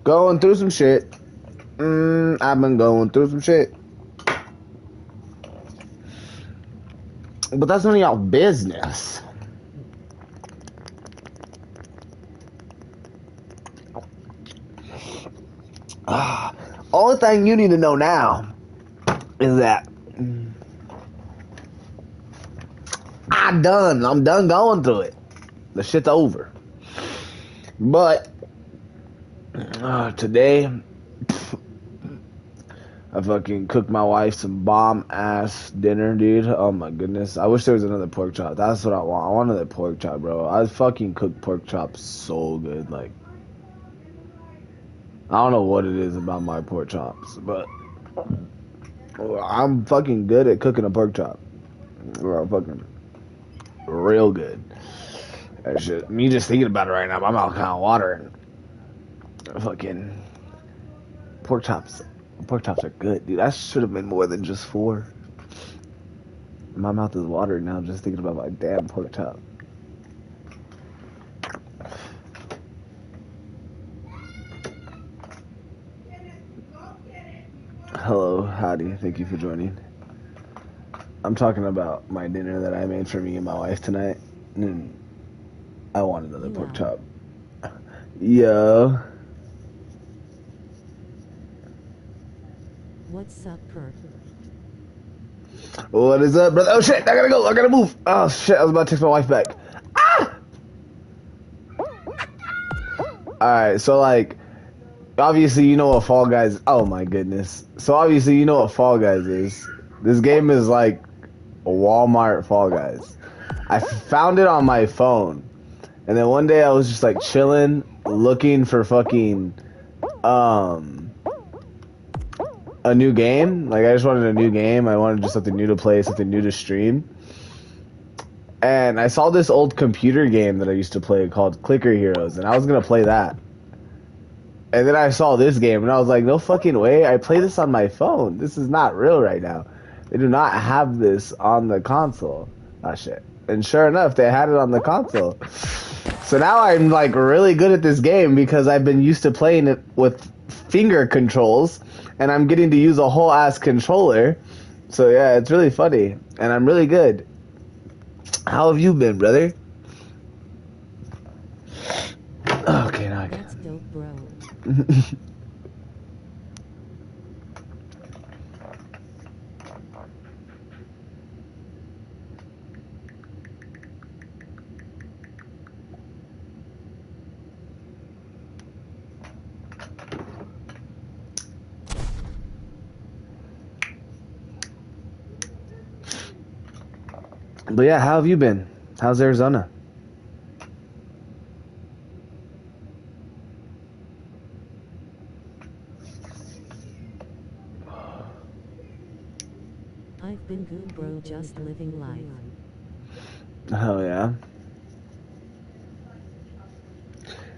Going through some shit. I've been going through some shit. But that's none of y'all business. Only thing you need to know now is that I'm done going through it. The shit's over. But today, I fucking cooked my wife some bomb ass dinner, dude. Oh my goodness. I wish there was another pork chop. That's what I want. I want another pork chop, bro. I fucking cook pork chops so good. Like, I don't know what it is about my pork chops, but I'm fucking good at cooking a pork chop. Bro, fucking real good. That shit. Me just thinking about it right now, my mouth kind of watering. Fucking pork chops. Pork chops are good, dude. I should have been more than just 4. My mouth is watering now just thinking about my damn pork chop. Hello, howdy. Thank you for joining. I'm talking about my dinner that I made for me and my wife tonight. And I want another pork chop. Yo. What's up, Kurt? What is up, brother? Oh shit, I gotta go. I gotta move. Oh shit, I was about to text my wife back. Ah! Alright, so like, obviously you know what Fall Guys. Oh my goodness. So obviously you know what Fall Guys is. This game is like a Walmart Fall Guys. I found it on my phone, and then one day I was just like chilling, looking for fucking a new game. Like, I just wanted a new game. I wanted just something new to play, something new to stream. And I saw this old computer game that I used to play called Clicker Heroes, and I was gonna play that. And then I saw this game, and I was like, no fucking way. I play this on my phone. This is not real right now. They do not have this on the console. Ah, shit. And sure enough, they had it on the console. So now I'm like really good at this game because I've been used to playing it with finger controls, and I'm getting to use a whole ass controller. So yeah, it's really funny, and I'm really good. How have you been, brother? Okay, now I can. That's dope, bro. But yeah, how have you been? How's Arizona? I've been good, bro, just living life. Oh yeah.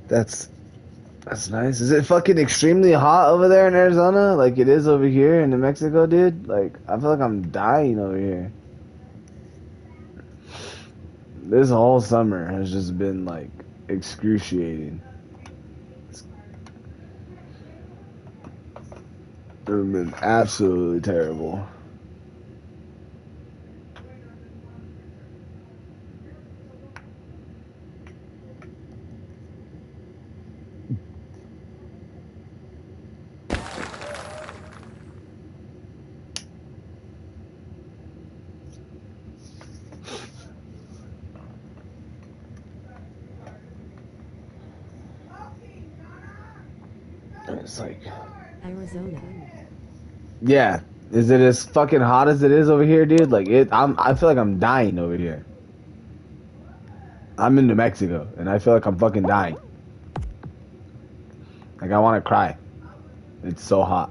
That's nice. Is it fucking extremely hot over there in Arizona like it is over here in New Mexico, dude? Like, I feel like I'm dying over here. This whole summer has just been like excruciating. It's been absolutely terrible. It's like, Arizona. yeah. Is it as fucking hot as it is over here, dude? Like, I feel like I'm dying over here. I'm in New Mexico, and I feel like I'm fucking dying. Like, I want to cry. It's so hot.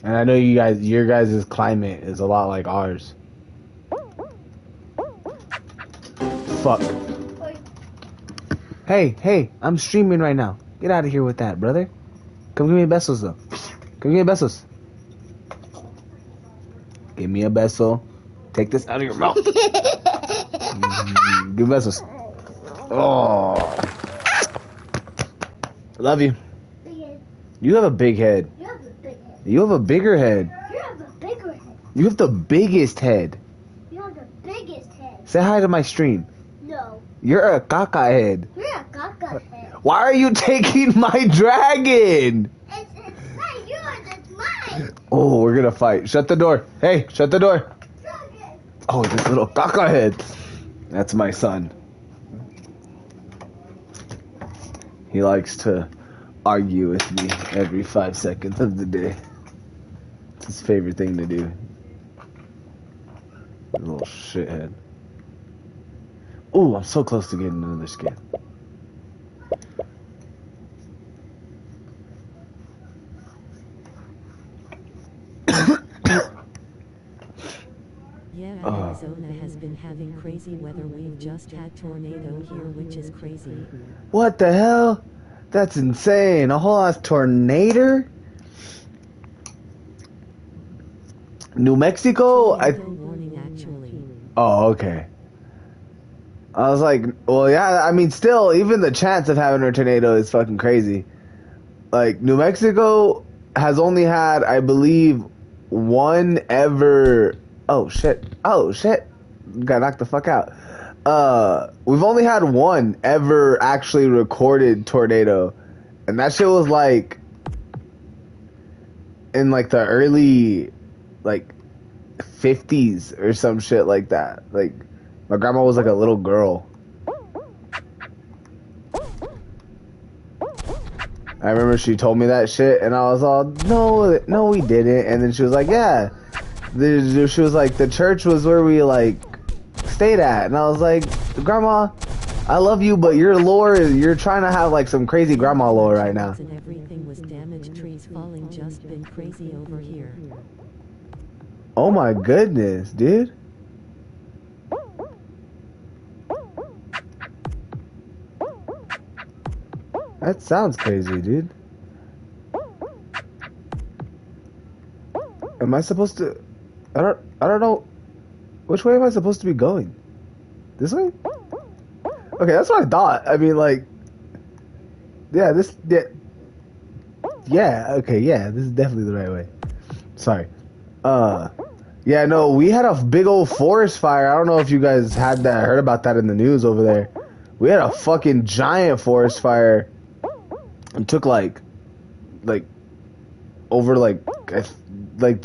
And I know your guys' climate is a lot like ours. Fuck. Hey, I'm streaming right now. Get out of here with that, brother. Come give me besos, though. Come give me besos. Give me a beso. Take this out of your mouth. Give besos. Oh. I love you. You have a big head. You have a big head. You have a bigger head. You have a bigger head. You have the biggest head. You have the biggest head. Say hi to my stream. No. You're a caca head. You're a caca head. Why are you taking my dragon? It's not yours, it's mine. Oh, we're gonna fight. Shut the door. Hey, shut the door. Dragon. Oh, this little caca head. That's my son. He likes to argue with me every 5 seconds of the day. It's his favorite thing to do. Little shithead. Ooh, I'm so close to getting another skin. Yeah, Arizona has been having crazy weather. We've just had tornado here, which is crazy. What the hell? That's insane. A whole ass tornado? New Mexico? Tornado warning, actually. Oh, okay. I was like, well, yeah, I mean, still, even the chance of having a tornado is fucking crazy. Like, New Mexico has only had, I believe, one ever... Oh, shit. Oh, shit. Got knocked the fuck out. We've only had one ever actually recorded tornado. And that shit was, like, in, like, the early, like, 50s or some shit like that. Like, my grandma was, like, a little girl. I remember she told me that shit, and I was all, no, we didn't. And then she was like, yeah. She was like, the church was where we, like, stayed at. And I was like, Grandma, I love you, but your lore, you're trying to have, like, some crazy grandma lore right now. And everything was damaged, trees falling, just been crazy over here. Oh my goodness, dude. That sounds crazy, dude. Am I supposed to... I don't know. Which way am I supposed to be going? This way? Okay, that's what I thought. I mean, like... Yeah, this... Yeah, okay, yeah. This is definitely the right way. Sorry. Yeah, no, we had a big old forest fire. I don't know if you guys had that, heard about that in the news over there. We had a fucking giant forest fire. It took like over like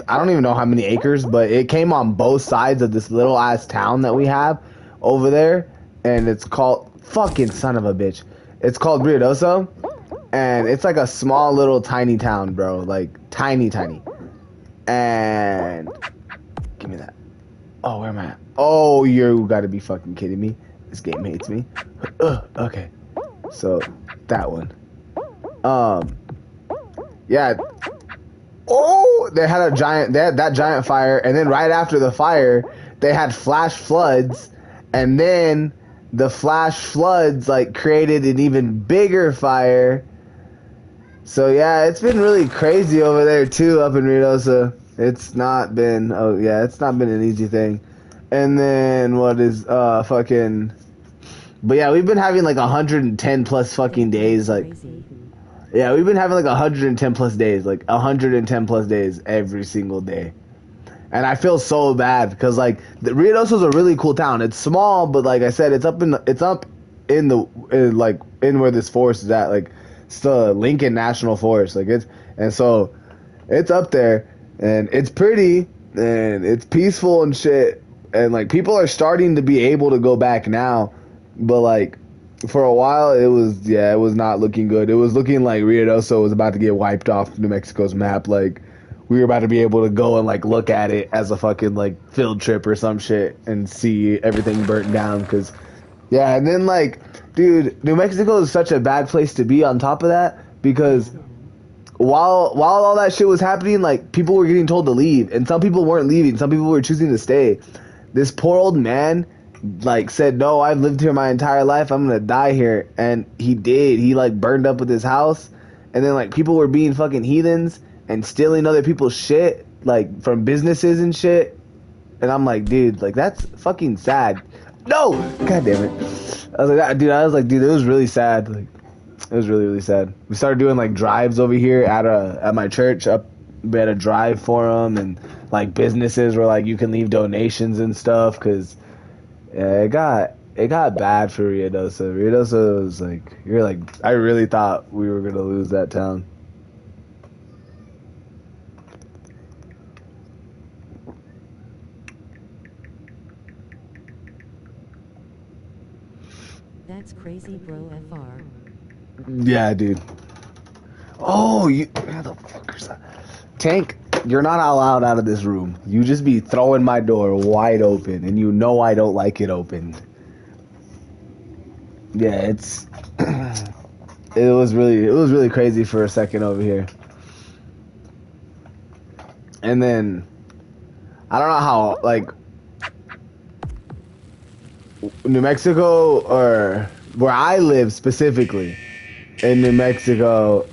I don't even know how many acres, but it came on both sides of this little ass town that we have over there, and it's called fucking son of a bitch. It's called Ruidoso, and it's like a small little tiny town, bro, like tiny. And give me that. Oh, where am I at? Oh, you gotta be fucking kidding me. This game hates me. Okay, so that one. Yeah. Oh, they had that giant fire, and then right after the fire, they had flash floods, and then the flash floods like created an even bigger fire. So yeah, it's been really crazy over there too, up in Ruidoso. It's not been it's not been an easy thing. And then what is fucking... But yeah, we've been having like 110 plus fucking days, like... Crazy. Yeah, we've been having like 110 plus days, like 110 plus days every single day. And I feel so bad because like the Ruidoso is a really cool town. It's small, but like I said, it's up in where this forest is at. Like it's the Lincoln National Forest. Like so it's up there and it's pretty and it's peaceful and shit. And like people are starting to be able to go back now, but like for a while it was not looking good. It was looking like Ruidoso was about to get wiped off New Mexico's map. Like we were about to be able to go and like look at it as a fucking like field trip or some shit and see everything burnt down. Cause yeah, and then like, dude, New Mexico is such a bad place to be on top of that because while all that shit was happening, like people were getting told to leave and some people weren't leaving. Some people were choosing to stay. This poor old man like said, no, I've lived here my entire life. I'm gonna die here. And he did. He like burned up with his house. And then like people were being fucking heathens and stealing other people's shit, like from businesses and shit. And I'm like, dude, like that's fucking sad. No, god damn it. I was like, dude, it was really sad. Like, it was really, really sad. We started doing like drives over here at my church. We had a drive for them, and like businesses were like, you can leave donations and stuff, because it got bad for Ruidoso. Ruidoso was like, I really thought we were gonna lose that town. That's crazy, bro. FR. Yeah, dude. Oh, you motherfuckers. Tank, you're not allowed out of this room. You just be throwing my door wide open, and you know I don't like it opened. Yeah, it's it was really crazy for a second over here. And then I don't know how, like, New Mexico, or where I live specifically in New Mexico,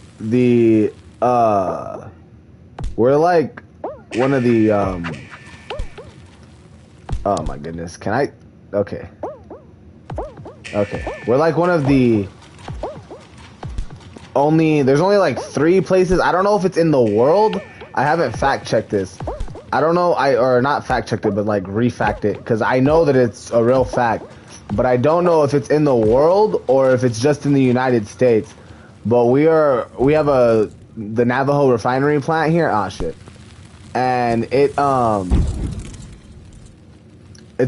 we're like one of the oh my goodness, can I, okay, we're like one of the there's only like 3 places, I don't know if it's in the world, I haven't fact checked this, I don't know, or not fact checked it, but like refact it, because I know that it's a real fact, but I don't know if it's in the world or if it's just in the United States. But we have the Navajo refinery plant here. Ah, shit. And it's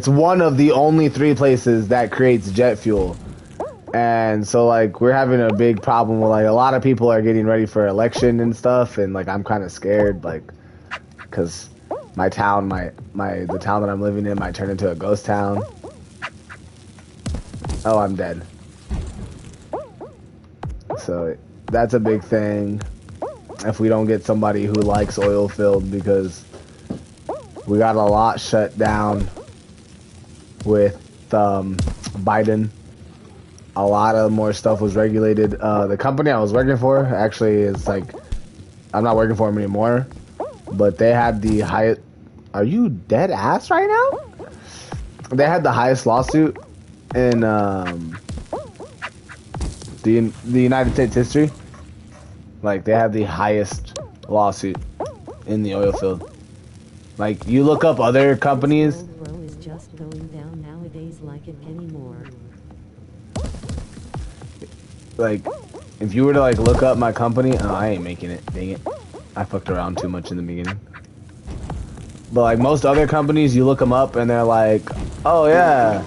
one of the only 3 places that creates jet fuel. And so like we're having a big problem with, like, a lot of people are getting ready for election and stuff, and like I'm kind of scared, like, cuz my town, the town that I'm living in might turn into a ghost town. Oh, I'm dead. So that's a big thing if we don't get somebody who likes oil field, because we got a lot shut down with Biden. A lot of more stuff was regulated. The company I was working for actually is like, I'm not working for them anymore, but they had the highest, are you dead ass right now? They had the highest lawsuit in the United States history. Like, they have the highest lawsuit in the oil field. Like, you look up other companies. Old bro is just going down nowadays like it anymore. Like, if you were to like look up my company, oh, I ain't making it. Dang it, I fucked around too much in the beginning. But like most other companies, you look them up and they're like, oh yeah,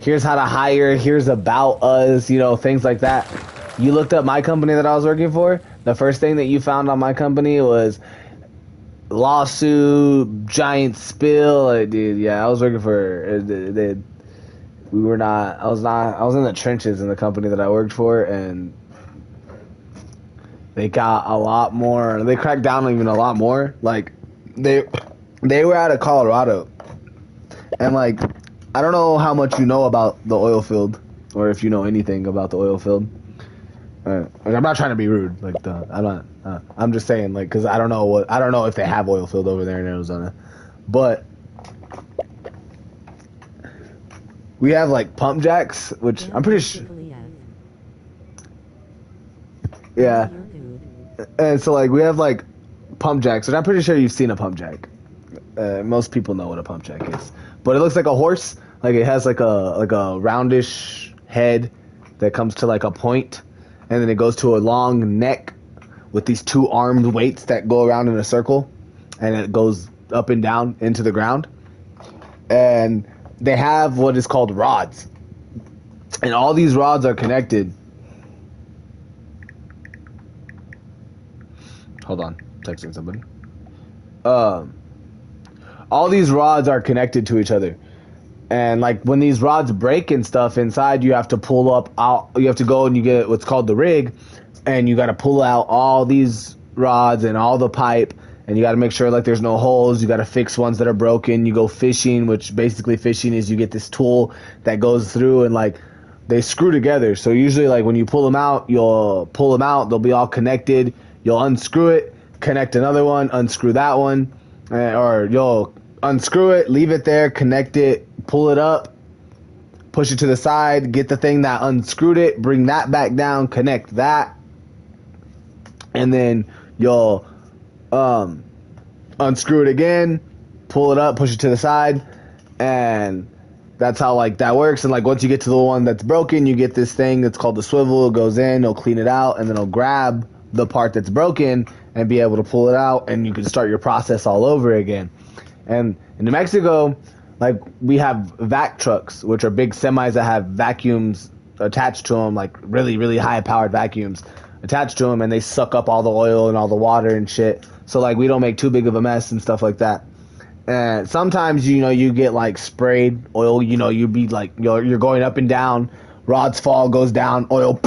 here's how to hire, here's about us, you know, things like that. You looked up my company that I was working for, the first thing that you found on my company was lawsuit, giant spill. Like, dude, yeah, I was working for, we were not, I was in the trenches in the company that I worked for, and they got a lot more, they cracked down even a lot more. Like, they were out of Colorado, and like, I don't know how much you know about the oil field, or if you know anything about the oil field. Like, I'm not trying to be rude, like, I'm just saying, like, because I don't know if they have oil field over there in Arizona, but we have like pump jacks, which I'm pretty sure, yeah. And so like we have like pump jacks, and I'm pretty sure you've seen a pump jack. Most people know what a pump jack is, but it looks like a horse. Like, it has like a roundish head that comes to like a point, and then it goes to a long neck with these 2 armed weights that go around in a circle, and it goes up and down into the ground. And they have what is called rods, and all these rods are connected. Hold on, texting somebody. All these rods are connected to each other, and like when these rods break and stuff inside, you have to pull up out. You have to go and you get what's called the rig, and you got to pull out all these rods and all the pipe, and you got to make sure like there's no holes. You got to fix ones that are broken. You go fishing, which basically fishing is you get this tool that goes through and like they screw together. So usually like when you pull them out, you'll pull them out. They'll be all connected. You'll unscrew it, connect another one, unscrew that one, or you'll unscrew it, leave it there, connect it, pull it up, push it to the side, get the thing that unscrewed it, bring that back down, connect that, and then you'll unscrew it again, pull it up, push it to the side, and that's how like that works. And like once you get to the one that's broken, you get this thing that's called the swivel. It goes in, it'll clean it out, and then it'll grab the part that's broken and be able to pull it out, and you can start your process all over again. And in New Mexico, like we have vac trucks, which are big semis that have vacuums attached to them, like really, really high powered vacuums attached to them, and they suck up all the oil and all the water and shit. So like we don't make too big of a mess and stuff like that. And sometimes, you know, you get like sprayed oil, you know, you be like, you're going up and down, rods fall, goes down, oil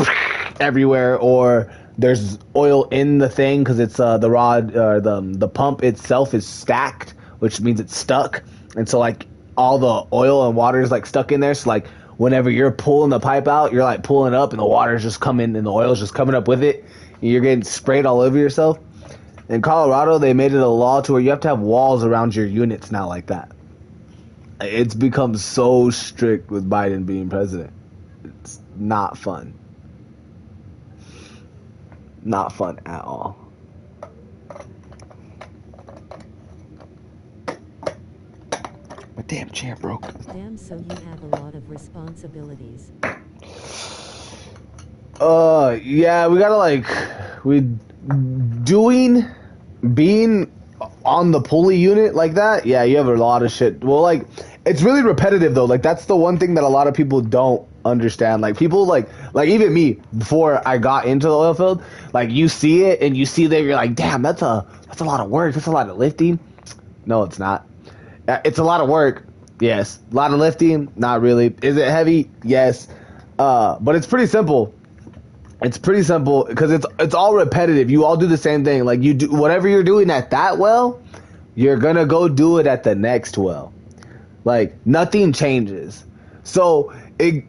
everywhere, or there's oil in the thing because it's the rod, the pump itself is stacked, which means it's stuck. And so like all the oil and water is like stuck in there. So like whenever you're pulling the pipe out, you're like pulling it up and the water's just coming and the oil's just coming up with it. And you're getting sprayed all over yourself. In Colorado, they made it a law to where you have to have walls around your units now like that. It's become so strict with Biden being president. It's not fun. Not fun at all. My damn chair broke. Damn, so you have a lot of responsibilities. Yeah, we gotta like, being on the pulley unit like that, yeah, you have a lot of shit. Well, like, it's really repetitive though. Like, that's the one thing that a lot of people don't understand. Like, people like even me, before I got into the oil field, like, you see it and you see that you're like, damn, that's a lot of work. That's a lot of lifting. No, it's not. It's a lot of work. Yes. A lot of lifting. Not really. Is it heavy? Yes. But it's pretty simple. It's pretty simple because it's all repetitive. You all do the same thing. Like, you do whatever you're doing at that well, you're gonna go do it at the next well. Like, nothing changes. So in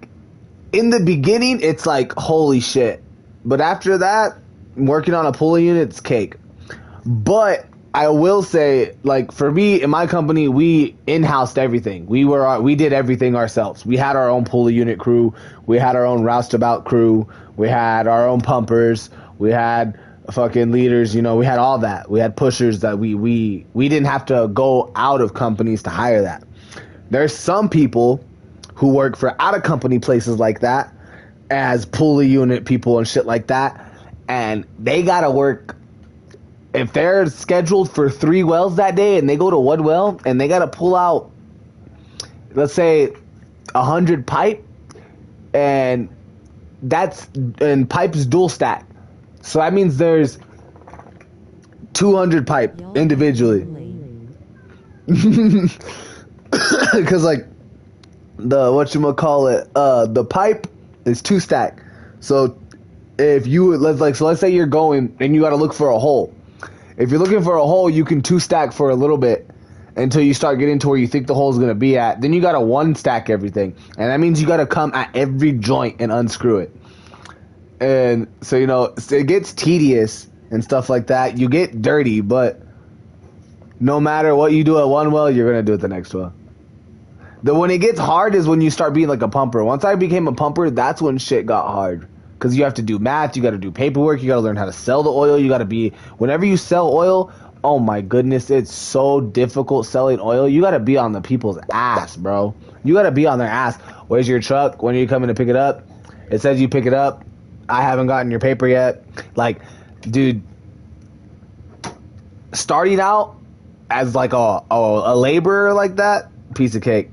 the beginning, it's like, holy shit. But after that, working on a pulley unit, it's cake. But I will say, like, for me, in my company, we in-housed everything. We did everything ourselves. We had our own pulley unit crew. We had our own roustabout crew. We had our own pumpers. We had fucking leaders. You know, we had all that. We had pushers that we didn't have to go out of companies to hire that. There's some people who work for out-of-company places like that as pulley unit people and shit like that, and they gotta work. If they're scheduled for 3 wells that day and they go to 1 well and they got to pull out, let's say, 100 pipe, and pipe's dual stack. So that means there's 200 pipe Y'all individually. Because like the pipe is 2 stack. So if you let's say you're going and you got to look for a hole. If you're looking for a hole, you can 2 stack for a little bit until you start getting to where you think the hole is going to be at. Then you got to 1 stack everything. And that means you got to come at every joint and unscrew it. And so, you know, it gets tedious and stuff like that. You get dirty, but no matter what you do at 1 well, you're going to do it the next well. When it gets hard is when you start being like a pumper. Once I became a pumper, that's when shit got hard. Because you have to do math, you got to do paperwork, you got to learn how to sell the oil, you got to be, whenever you sell oil, oh my goodness, it's so difficult selling oil. You got to be on the people's ass, bro. You got to be on their ass. Where's your truck? When are you coming to pick it up? It says you pick it up. I haven't gotten your paper yet. Like, dude, starting out as like a laborer like that, piece of cake.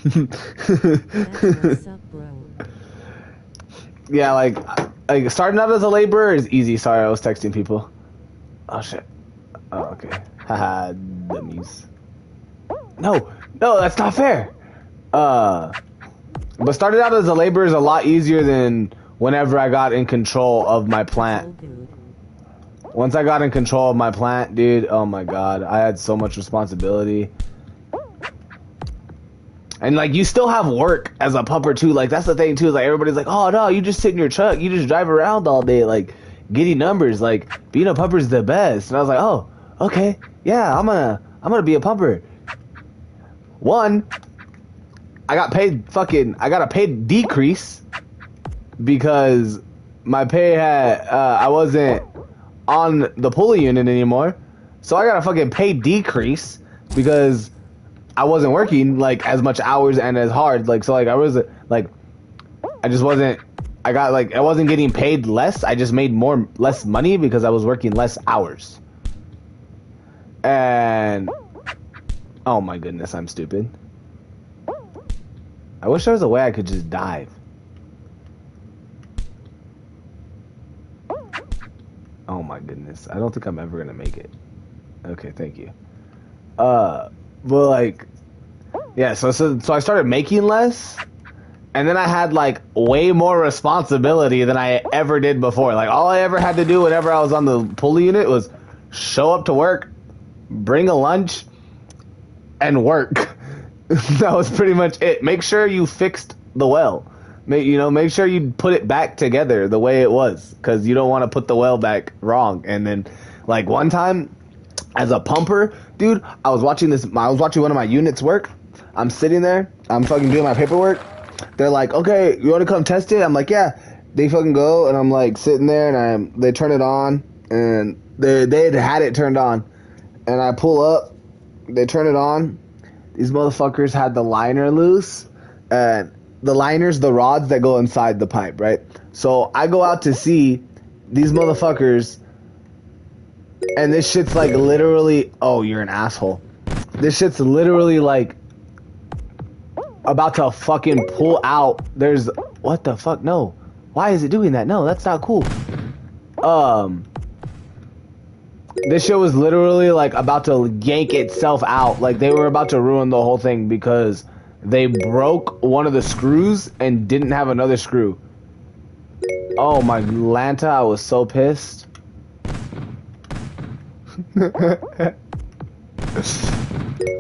That's what's up, bro. Yeah, like starting out as a laborer is easy. Sorry, I was texting people. Oh shit. Oh, okay. Haha, dummies. No, that's not fair. But starting out as a laborer is a lot easier than whenever I got in control of my plant. So good. Once I got in control of my plant, dude, oh my god, I had so much responsibility. And like, you still have work as a pumper too. Like, that's the thing too. Is like, everybody's like, oh no, you just sit in your truck, you just drive around all day, like getting numbers. Like, being a pumper is the best. And I was like, oh, okay, yeah, I'm gonna be a pumper. One, I got a paid decrease because my pay had I wasn't on the pulley unit anymore, so I got a fucking pay decrease because I wasn't working like as much hours and as hard. Like, so like I was like, I just wasn't. I wasn't getting paid less. I just made less money because I was working less hours. And oh my goodness, I'm stupid. I wish there was a way I could just dive. Oh my goodness, I don't think I'm ever gonna make it. Okay, thank you. But like, yeah, so I started making less, and then I had like way more responsibility than I ever did before. Like, all I ever had to do whenever I was on the pulley unit was show up to work, bring a lunch, and work. That was pretty much it. Make sure you fixed the well. Make sure you put it back together the way it was, because you don't want to put the well back wrong. And then, like, one time, as a pumper, dude, I was watching one of my units work. I'm sitting there, I'm fucking doing my paperwork. They're like, okay, you want to come test it? I'm like, yeah. They fucking go, and I'm like sitting there, and they turn it on, and they had it turned on, and I pull up, they turn it on. These motherfuckers had the liner loose, and the liners, the rods that go inside the pipe, right? So I go out to see these motherfuckers, and this shit's like literally, oh, you're an asshole. This shit's literally like about to fucking pull out. There's, what the fuck? No. Why is it doing that? No, that's not cool. This shit was literally like about to yank itself out. Like, they were about to ruin the whole thing because they broke one of the screws and didn't have another screw. Oh my Lanta, I was so pissed.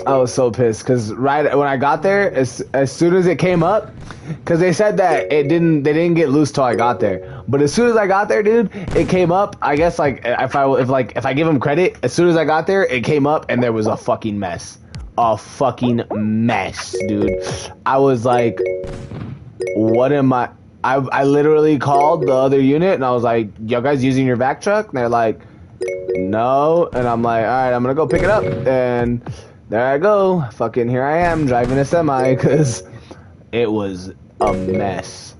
I was so pissed because right when I got there, as soon as it came up, because they said that they didn't get loose till I got there. But as soon as I got there, dude, it came up. I guess like if I give them credit, as soon as I got there, it came up and there was a fucking mess. A fucking mess, dude. I was like, what am I literally called the other unit and I was like, y'all guys using your vac truck? And they're like, no. And I'm like, all right, I'm gonna go pick it up. And there I go. Fucking here I am driving a semi because it was a mess.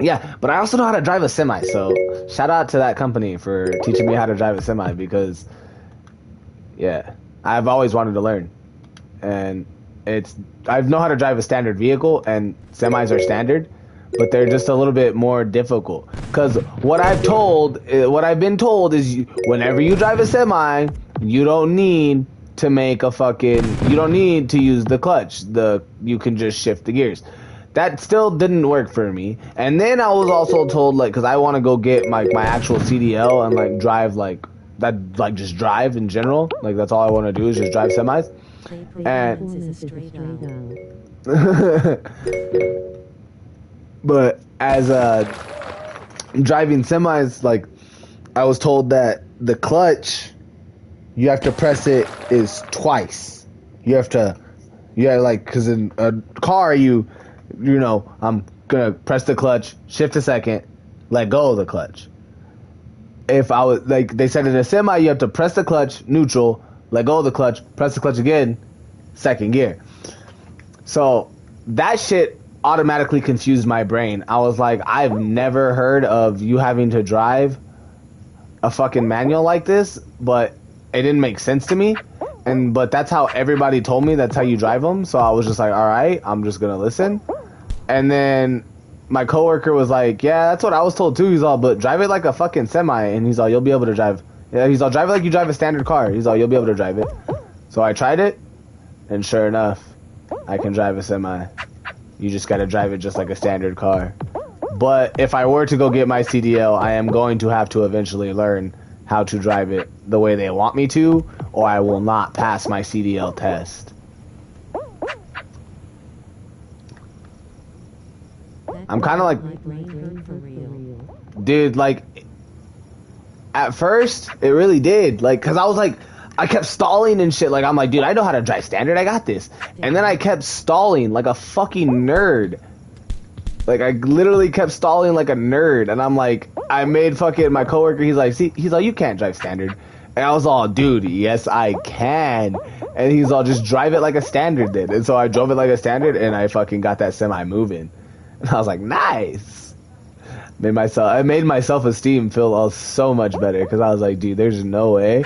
Yeah, but I also know how to drive a semi, so shout out to that company for teaching me how to drive a semi because, yeah, I've always wanted to learn. And I know how to drive a standard vehicle, and semis are standard, but they're just a little bit more difficult. Because what I've been told is whenever you drive a semi, you don't need to you don't need to use the clutch. You can just shift the gears. That still didn't work for me. And then I was also told, like, because I want to go get my actual CDL and like drive just drive in general. Like, that's all I want to do is just drive semis. And but as driving semis, like, I was told that the clutch, you have to press it is twice. Because in a car, you know, I'm gonna press the clutch, shift a second, let go of the clutch. If I was like, they said in a semi, you have to press the clutch, neutral, let go of the clutch, press the clutch again, second gear. So that shit automatically confused my brain. I was like, I've never heard of you having to drive a fucking manual like this, but it didn't make sense to me. But that's how everybody told me that's how you drive them. So I was just like, all right, I'm just gonna listen. And then my coworker was like, yeah, that's what I was told too. He's all, but drive it like a fucking semi. And he's all, you'll be able to drive. Yeah, he's all, drive it like you drive a standard car. He's all, you'll be able to drive it. So I tried it, and sure enough, I can drive a semi. You just gotta drive it just like a standard car. But if I were to go get my CDL, I am going to have to eventually learn how to drive it the way they want me to, or I will not pass my CDL test. I'm kind of like, My brain hurt for real. dude, like, at first, it really did. Like, because I was like, I kept stalling and shit. Like, I'm like, dude, I know how to drive standard. I got this. And then I kept stalling like a fucking nerd. Like, I literally kept stalling like a nerd. And I'm like, I made fucking my coworker, he's like, you can't drive standard. And I was all, dude, yes, I can. And he's all, just drive it like a standard did. And so I drove it like a standard, and I fucking got that semi moving. And I was like, nice. I made my self-esteem feel so much better, because I was like, dude, there's no way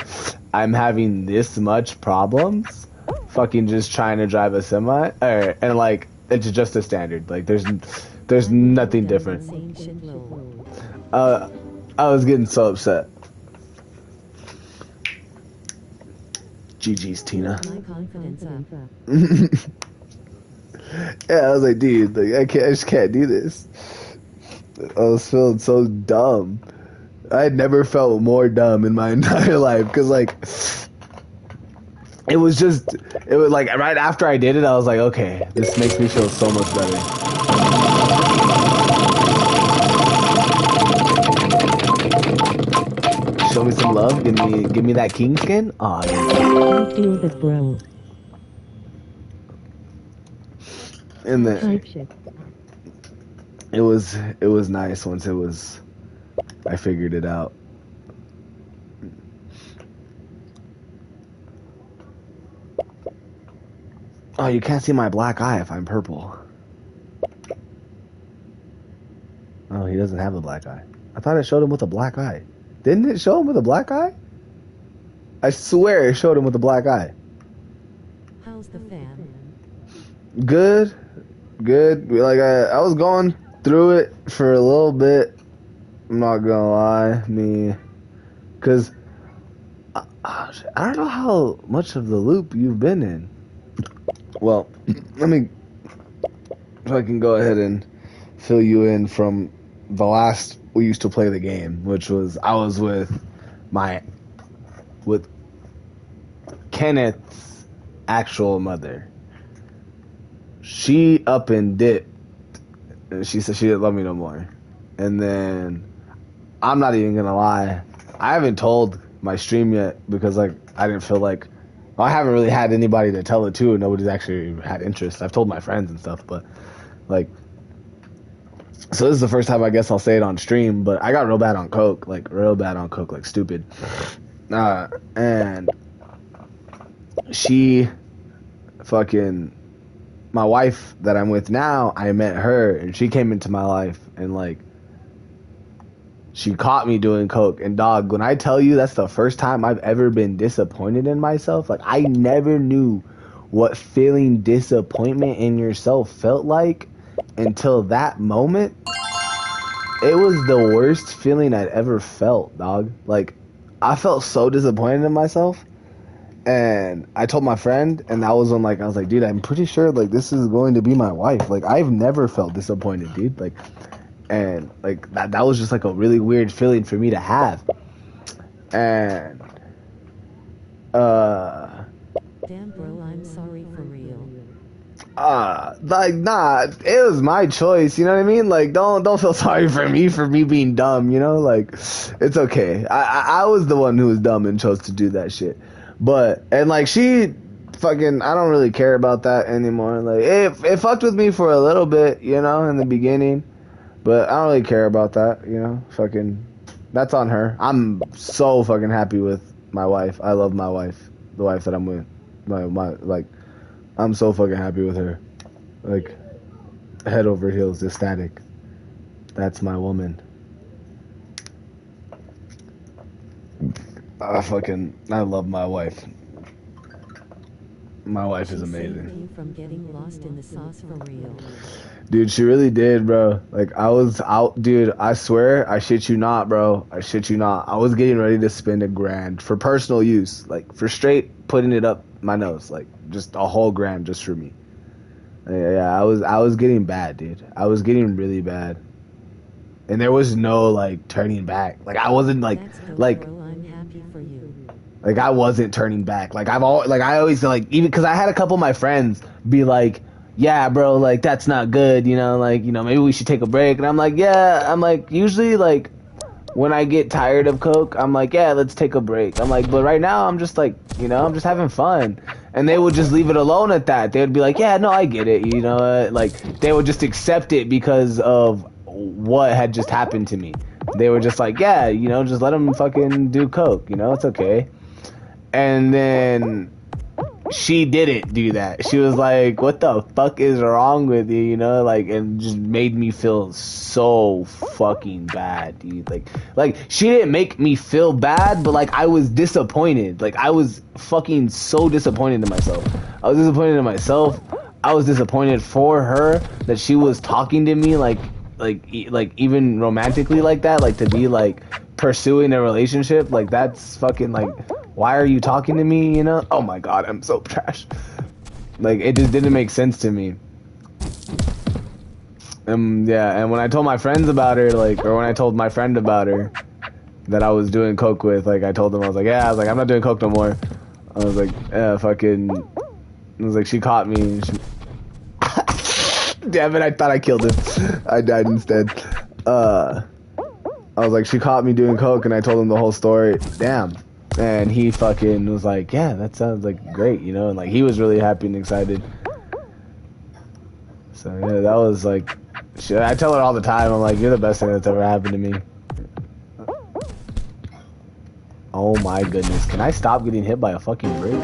I'm having this much problems fucking just trying to drive a semi, and like, it's just a standard. Like, there's nothing different. Insane shitload. I was getting so upset. GG's, Tina. My confidence up. Yeah, I was like, dude, like, I just can't do this. I was feeling so dumb. I had never felt more dumb in my entire life, because like, it was like right after I did it, I was like, okay, this makes me feel so much better. Show me some love. Give me that king skin. Aw, yeah. I feel that, bro. And then Type shit. it was nice once I figured it out. Oh, you can't see my black eye if I'm purple. Oh, he doesn't have a black eye. I thought it showed him with a black eye. Didn't it show him with a black eye? I swear it showed him with a black eye. How's the fam? Good. Like, I was going through it for a little bit. I'm not gonna lie, because I don't know how much of the loop you've been in. Well, let me, if I can go ahead and fill you in from the last we used to play the game, which was, I was with Kenneth's actual mother. She up and dipped. She said she didn't love me no more. And then, I'm not even gonna lie, I haven't told my stream yet, because like, I didn't feel like, well, I haven't really had anybody to tell it to, and nobody's actually had interest. I've told my friends and stuff, but like, so this is the first time I guess I'll say it on stream, but I got real bad on coke, like stupid. And she fucking, my wife that I'm with now, I met her, and she came into my life, and like, she caught me doing coke. And dog, when I tell you that's the first time I've ever been disappointed in myself, like, I never knew what feeling disappointment in yourself felt like until that moment. It was the worst feeling I'd ever felt, dog. Like, I felt so disappointed in myself. And I told my friend, and that was when, like, I was like, dude, I'm pretty sure, like, this is going to be my wife. Like, I've never felt disappointed, dude. Like, and, like, that was just, like, a really weird feeling for me to have. And, Damn, bro, I'm sorry for real. like, nah, it was my choice, you know what I mean? Like, don't feel sorry for me being dumb, you know? Like, it's okay. I was the one who was dumb and chose to do that shit. But, and like, she fucking, I don't really care about that anymore. Like, it fucked with me for a little bit, you know, in the beginning. But I don't really care about that, you know? Fucking, that's on her. I'm so fucking happy with my wife. I love my wife, the wife that I'm with. Like, I'm so fucking happy with her. Like, head over heels, ecstatic. That's my woman. I love my wife. My wife is She saved amazing. you from getting lost in the sauce for real. Dude, she really did, bro. Like, I was out, dude, I swear, I shit you not, bro. I shit you not. I was getting ready to spend $1,000 for personal use. Like, for straight putting it up my nose. Like, just a whole grand just for me. Yeah, I was getting bad, dude. I was getting really bad. And there was no, like, turning back. Like, I wasn't, That's dope, like, bro, I'm Like I wasn't turning back. Like I always like, even because I had a couple of my friends be like, yeah, bro, like that's not good, you know, like, you know, maybe we should take a break. And I'm like, yeah, I'm like, usually like when I get tired of coke, I'm like, yeah, let's take a break. I'm like, but right now I'm just like, you know, I'm just having fun. And they would just leave it alone at that. They would be like, yeah, no, I get it, you know, like they would just accept it because of what had just happened to me. They were just like, yeah, you know, just let them fucking do coke, you know, it's okay. And then she didn't do that. She was like, what the fuck is wrong with you, you know, like, and just made me feel so fucking bad, dude. Like she didn't make me feel bad, but like I was disappointed. Like I was fucking so disappointed in myself. I was disappointed in myself. I was disappointed for her that she was talking to me like even romantically like that, like to be like pursuing a relationship. Like that's fucking like, why are you talking to me, you know? Oh my god, I'm so trash. Like it just didn't make sense to me. Yeah, and when I told my friends about her, like, or when I told my friend about her that I was doing coke with, like I told them, I was like, yeah, I was like, I'm not doing coke no more. I was like, yeah, fucking, I was like, she caught me and she damn it, I thought I killed him. I died instead. I was like, she caught me doing coke, and I told him the whole story. Damn. And he fucking was like, yeah, that sounds like great, you know? And like, he was really happy and excited. So yeah, that was like, shit, I tell her all the time, I'm like, you're the best thing that's ever happened to me. Oh my goodness. Can I stop getting hit by a fucking brick?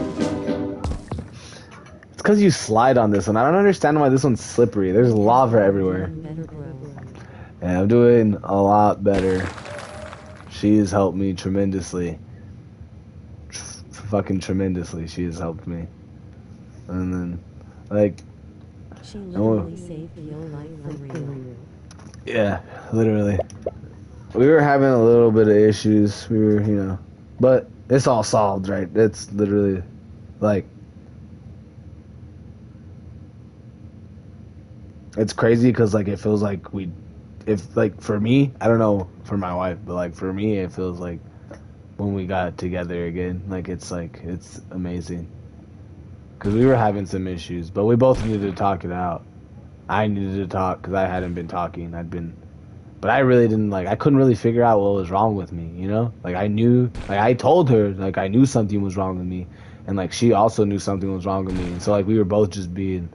It's because you slide on this one. I don't understand why this one's slippery. There's lava everywhere. Yeah, I'm doing a lot better. She has helped me tremendously. Fucking tremendously. She has helped me. And then, like... She literally saved your life for real. Yeah, literally. We were having a little bit of issues. We were, you know... But it's all solved, right? It's literally, like... It's crazy because, like, it feels like we... If, like, for me, I don't know for my wife, but, like, for me, it feels like when we got together again, like, it's amazing. Because we were having some issues, but we both needed to talk it out. I needed to talk because I hadn't been talking. But I really didn't, like, I couldn't really figure out what was wrong with me, you know? Like, I knew, like, I told her, like, I knew something was wrong with me. And, like, she also knew something was wrong with me. And so, like, we were both just being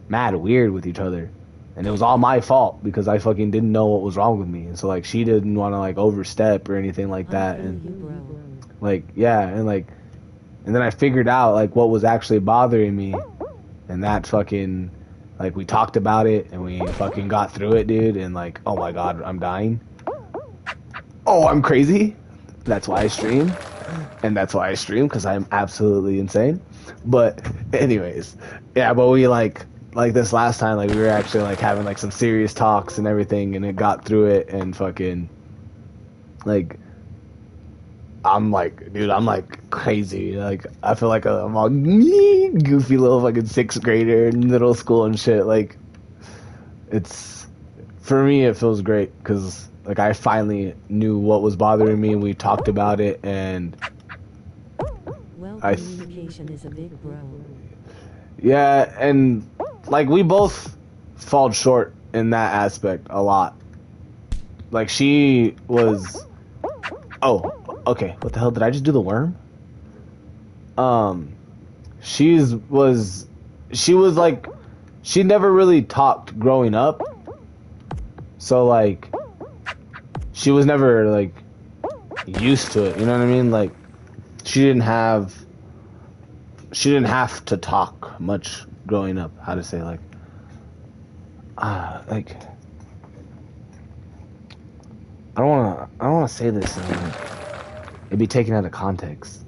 mad weird with each other. And it was all my fault because I fucking didn't know what was wrong with me. And so, like, she didn't want to, like, overstep or anything like that. And, like, yeah, and, like, and then I figured out, like, what was actually bothering me. And that fucking, like, we talked about it and we fucking got through it, dude. And, like, oh my god, I'm dying. Oh, I'm crazy. That's why I stream. And that's why I stream, because I'm absolutely insane. But, anyways, yeah, but we, like this last time, like, we were actually, like, having, like, some serious talks and everything, and it got through it, and fucking, like, I'm like, dude, I'm like crazy. Like, I feel like I'm all goofy little fucking 6th grader in middle school and shit. Like, it's, for me, it feels great, because, like, I finally knew what was bothering me, and we talked about it, and well, communication is a big bro. Yeah, and, like, we both fall short in that aspect a lot. Like, she was... Oh, okay. What the hell? Did I just do the worm? She was like... She never really talked growing up. So, like... She was never, like... used to it, you know what I mean? Like, she didn't have to talk much growing up. How to say, like, like, I don't wanna say this and it'd be taken out of context.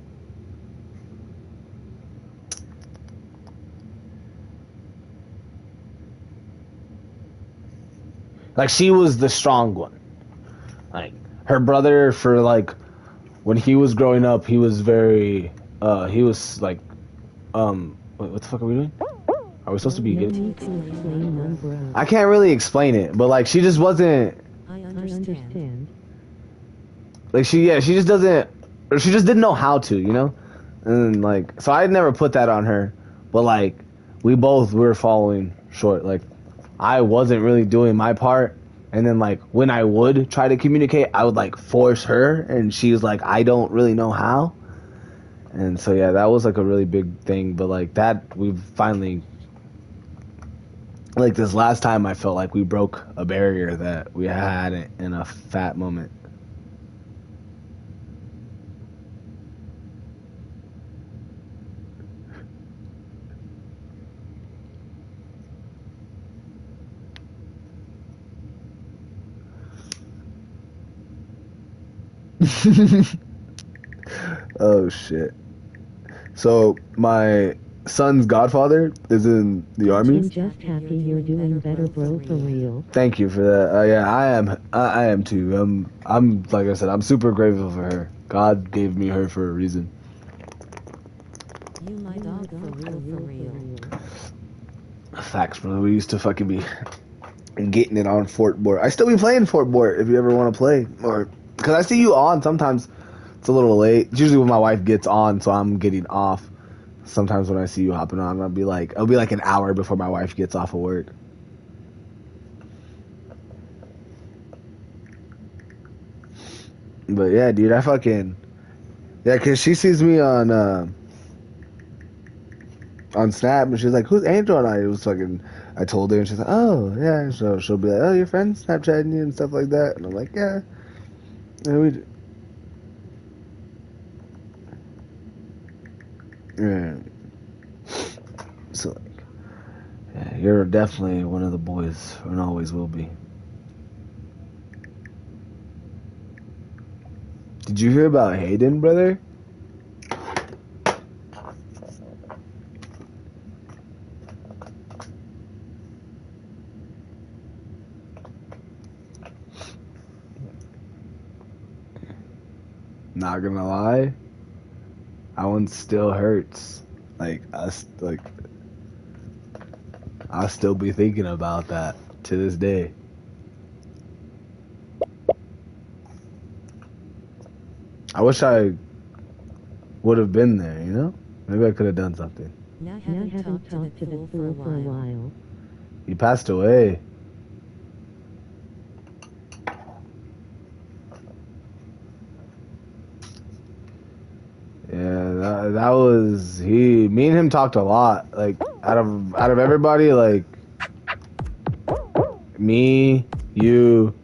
Like, she was the strong one. Like, her brother, for, like, when he was growing up, he was very he was like, wait, what the fuck are we doing? Are we supposed to be getting... I can't really explain it, but, like, she just wasn't... I understand. Like, she just doesn't... or she just didn't know how to, you know? And like, so I never put that on her, but like, we both were falling short. Like, I wasn't really doing my part, and then like when I would try to communicate, I would like force her, and she was like, I don't really know how. And so yeah, that was like a really big thing. But like that, we finally, like this last time, I felt like we broke a barrier that we had in a fat moment. Oh shit. So my son's godfather is in the army. I'm just happy you're doing better, bro, for real. Thank you for that. Yeah, I am. I am too. I'm like I said, I'm super grateful for her. God gave me her for a reason. You my dog, for real. Facts, brother. We used to fucking be getting it on Fort Bort. I still be playing Fort Bort if you ever want to play, or because I see you on sometimes. It's a little late. It's usually when my wife gets on, so I'm getting off. Sometimes when I see you hopping on, I'll be like an hour before my wife gets off of work. But yeah, dude, I fucking yeah, cause she sees me on Snap, and she's like, "Who's Angel?" And I was fucking. I told her, and she's like, "Oh yeah." So she'll be like, "Oh, your friend's Snapchatting you and stuff like that," and I'm like, "Yeah." And we. Yeah. So like, yeah, you're definitely one of the boys, and always will be. Did you hear about Hayden, brother? Not gonna lie, that one still hurts. Like I still be thinking about that to this day. I wish I would have been there, you know? Maybe I could have done something. Now haven't talked to the fool for a while. He passed away. Yeah, that was me and him talked a lot. Like out of everybody, like me, you,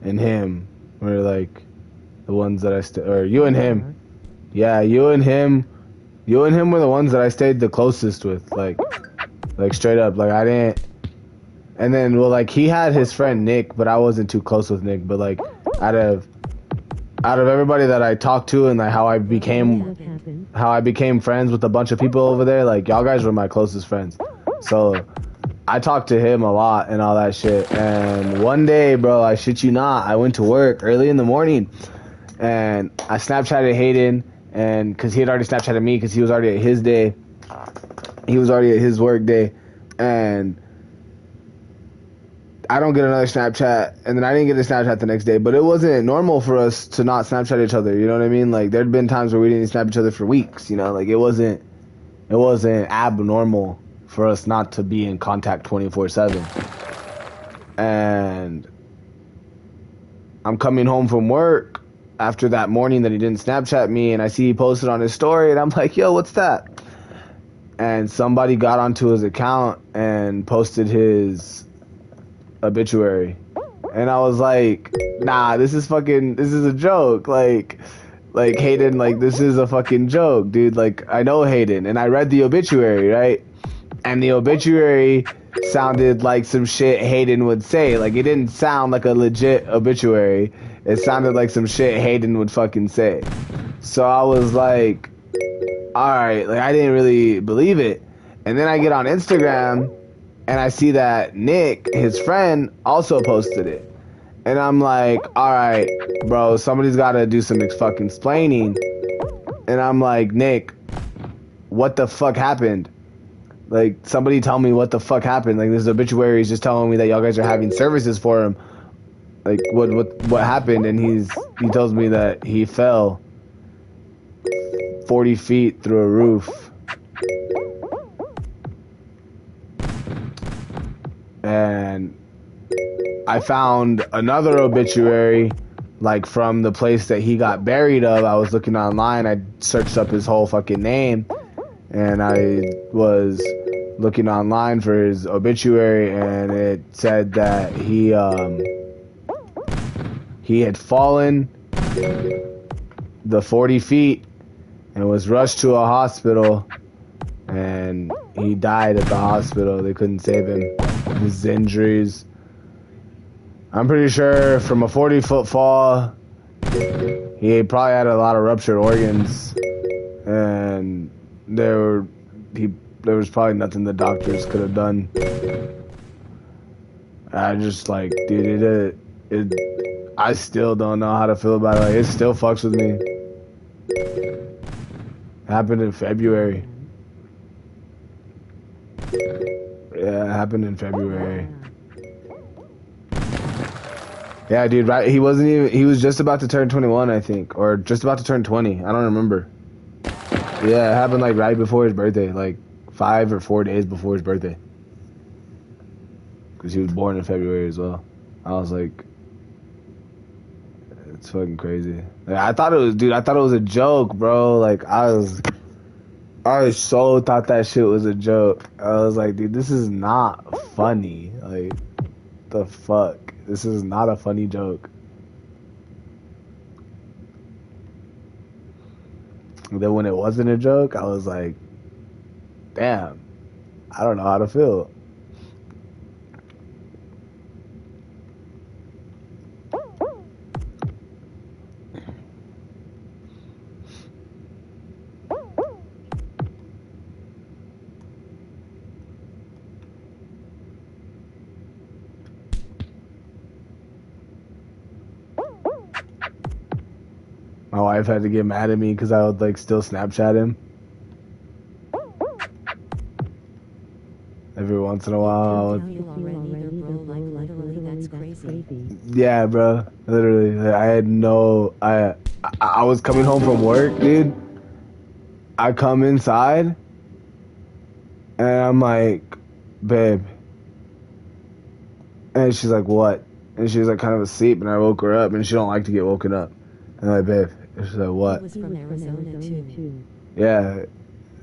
and him were like the ones that or you and him. Yeah, you and him were the ones that I stayed the closest with. Like straight up. Like I didn't. And then well, like he had his friend Nick, but I wasn't too close with Nick. But like out of everybody that I talked to and like how I became friends with a bunch of people over there, like y'all guys were my closest friends. So I talked to him a lot and all that shit. And one day, bro, I shit you not, I went to work early in the morning and I Snapchatted Hayden, and because he had already Snapchatted me because he was already at his day. He was already at his work day. And I don't get another Snapchat, and then I didn't get a Snapchat the next day, but it wasn't normal for us to not Snapchat each other, you know what I mean? Like, there'd been times where we didn't snap each other for weeks, you know? Like, it wasn't abnormal for us not to be in contact 24/7. And I'm coming home from work after that morning that he didn't Snapchat me, and I see he posted on his story, and I'm like, yo, what's that? And somebody got onto his account and posted his obituary, and I was like, nah, this is a joke. Like Hayden, like this is a fucking joke, dude. Like I know Hayden, and I read the obituary, right? And the obituary sounded like some shit Hayden would say. Like it didn't sound like a legit obituary. It sounded like some shit Hayden would fucking say. So I was like, all right, like I didn't really believe it. And then I get on Instagram and I see that Nick, his friend, also posted it. And I'm like, all right, bro, somebody's got to do some fucking explaining. And I'm like, Nick, what the fuck happened? Like, somebody tell me what the fuck happened. Like, this obituary is just telling me that y'all guys are having services for him. Like, what happened? And he tells me that he fell 40 feet through a roof. And I found another obituary, like from the place that he got buried of. I was looking online. I searched up his whole fucking name, and I was looking online for his obituary, and it said that he had fallen the 40 feet and was rushed to a hospital, and he died at the hospital. They couldn't save him. His injuries, I'm pretty sure, from a 40-foot fall, he probably had a lot of ruptured organs, and there was probably nothing the doctors could have done. I just, like, dude, I still don't know how to feel about it. Like, it still fucks with me. It happened in February. Yeah, it happened in February. Yeah, dude, right? He was just about to turn 21, I think. Or just about to turn 20. I don't remember. Yeah, it happened, like, right before his birthday. Like, 5 or 4 days before his birthday. Because he was born in February as well. I was like, it's fucking crazy. Like, I thought it was a joke, bro. Like, I so thought that shit was a joke. I was like, dude, this is not funny. Like, the fuck? This is not a funny joke. And then when it wasn't a joke, I was like, damn, I don't know how to feel. My wife had to get mad at me because I would, like, still Snapchat him. Every once in a while. Yeah, bro. Literally. I was coming home from work, dude. I come inside, and I'm like, babe. And she's like, what? And she was, like, kind of asleep, and I woke her up, and she don't like to get woken up. And I'm like, babe. And she's like, what? He was from Arizona too. Yeah.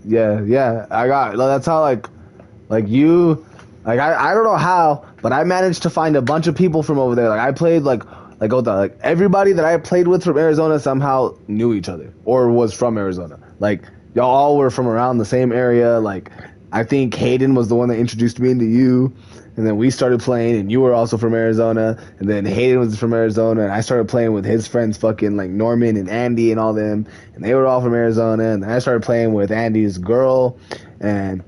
That's how, like you, like, I don't know how, but I managed to find a bunch of people from over there. Like, I played, like everybody that I played with from Arizona somehow knew each other or was from Arizona. Like, y'all all were from around the same area. Like, I think Hayden was the one that introduced me into you. And then we started playing, and you were also from Arizona. And then Hayden was from Arizona, and I started playing with his friends, fucking, like, Norman and Andy and all them. And they were all from Arizona. And then I started playing with Andy's girl, and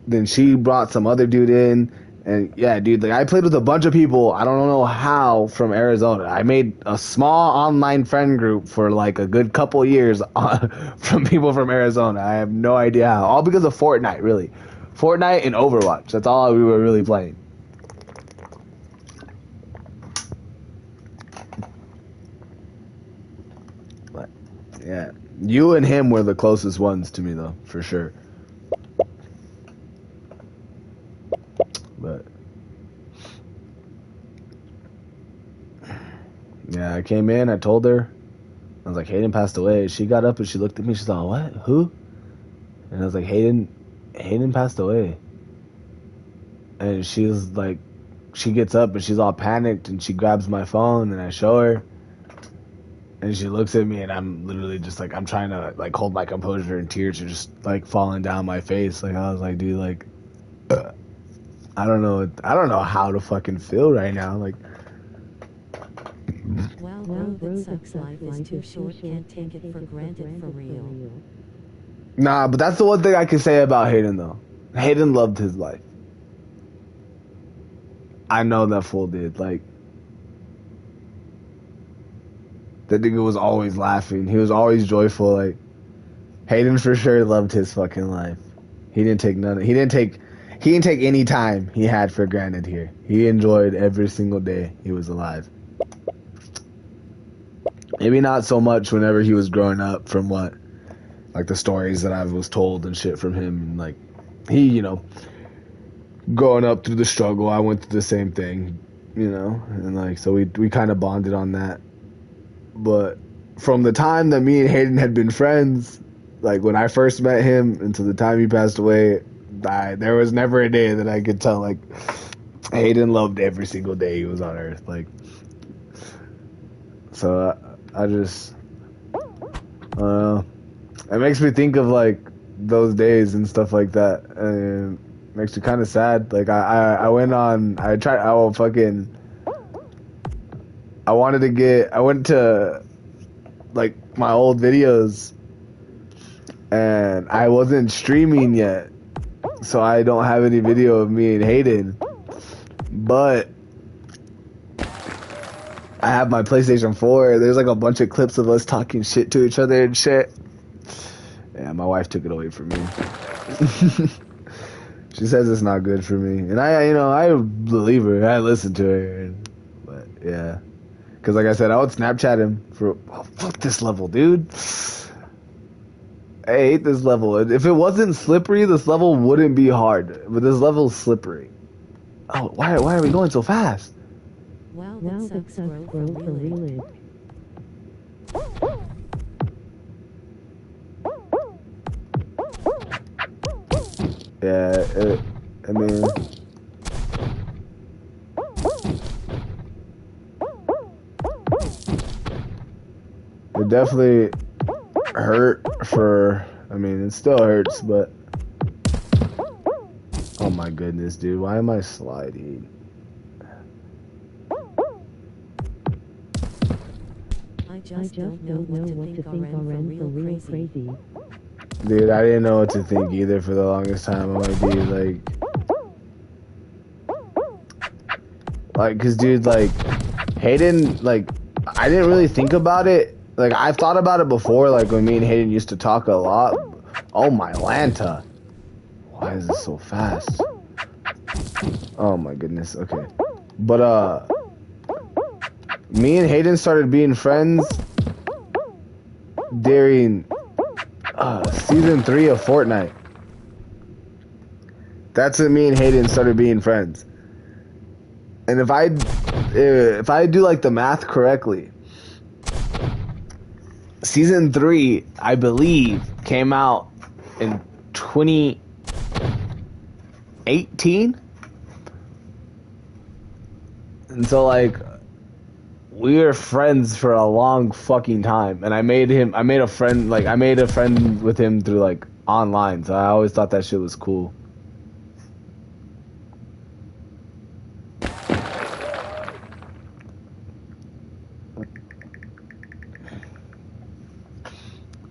then she brought some other dude in. And, yeah, dude, like, I played with a bunch of people, I don't know how, from Arizona. I made a small online friend group for, like, a good couple years from people from Arizona. I have no idea how. All because of Fortnite, really. Fortnite and Overwatch. That's all we were really playing. But, yeah. You and him were the closest ones to me, though, for sure. But, yeah, I came in, I told her. I was like, Hayden passed away. She got up and she looked at me. She's like, what? Who? And I was like, Hayden passed away. And she was like, she gets up and she's all panicked and she grabs my phone and I show her. And she looks at me and I'm literally just like, I'm trying to, like, hold my composure and tears are just, like, falling down my face. Like, I was like, dude, like, I don't know how to fucking feel right now. Like, Well, bro, that sucks. Life is too short. Can't take it for granted, for real. nah, but that's the one thing I can say about Hayden, though. Hayden loved his life. I know that fool did. Like, that nigga was always laughing. He was always joyful. Like, Hayden for sure loved his fucking life. He didn't take any time he had for granted here. He enjoyed every single day he was alive. Maybe not so much whenever he was growing up from what? like the stories that I was told and shit from him. And like he, you know, growing up through the struggle, I went through the same thing, you know, and like so we kind of bonded on that. But from the time that me and Hayden had been friends, like when I first met him until the time he passed away, there was never a day that I could tell like Hayden loved every single day he was on Earth. Like, so I just, it makes me think of like those days and stuff like that, and it makes me kind of sad. Like I went to like my old videos, and I wasn't streaming yet, so I don't have any video of me and Hayden, but I have my PlayStation 4. There's like a bunch of clips of us talking shit to each other and shit. Yeah, my wife took it away from me. She says it's not good for me, and I believe her. I listen to her, but yeah, because like I said, I would Snapchat him for fuck this level, dude. I hate this level. If it wasn't slippery, this level wouldn't be hard, but this level's slippery. Oh, why are we going so fast? Wow, that sucks, bro, for real. Yeah, I mean, it definitely hurt for, I mean, it still hurts, but, oh my goodness, dude, why am I sliding? I just don't know what to think already, for real crazy. Dude, I didn't know what to think either for the longest time. I'm like, dude, like, cause dude, like, Hayden, like, I didn't really think about it. Like, I've thought about it before, like, when me and Hayden used to talk a lot. Oh my Lanta. Why is this so fast? Oh my goodness, okay. But, me and Hayden started being friends during season 3 of Fortnite. That's when me and Hayden started being friends. And if I do like the math correctly, season 3, I believe, came out in 2018. And so like we were friends for a long fucking time, and I made a friend with him through like online, so I always thought that shit was cool.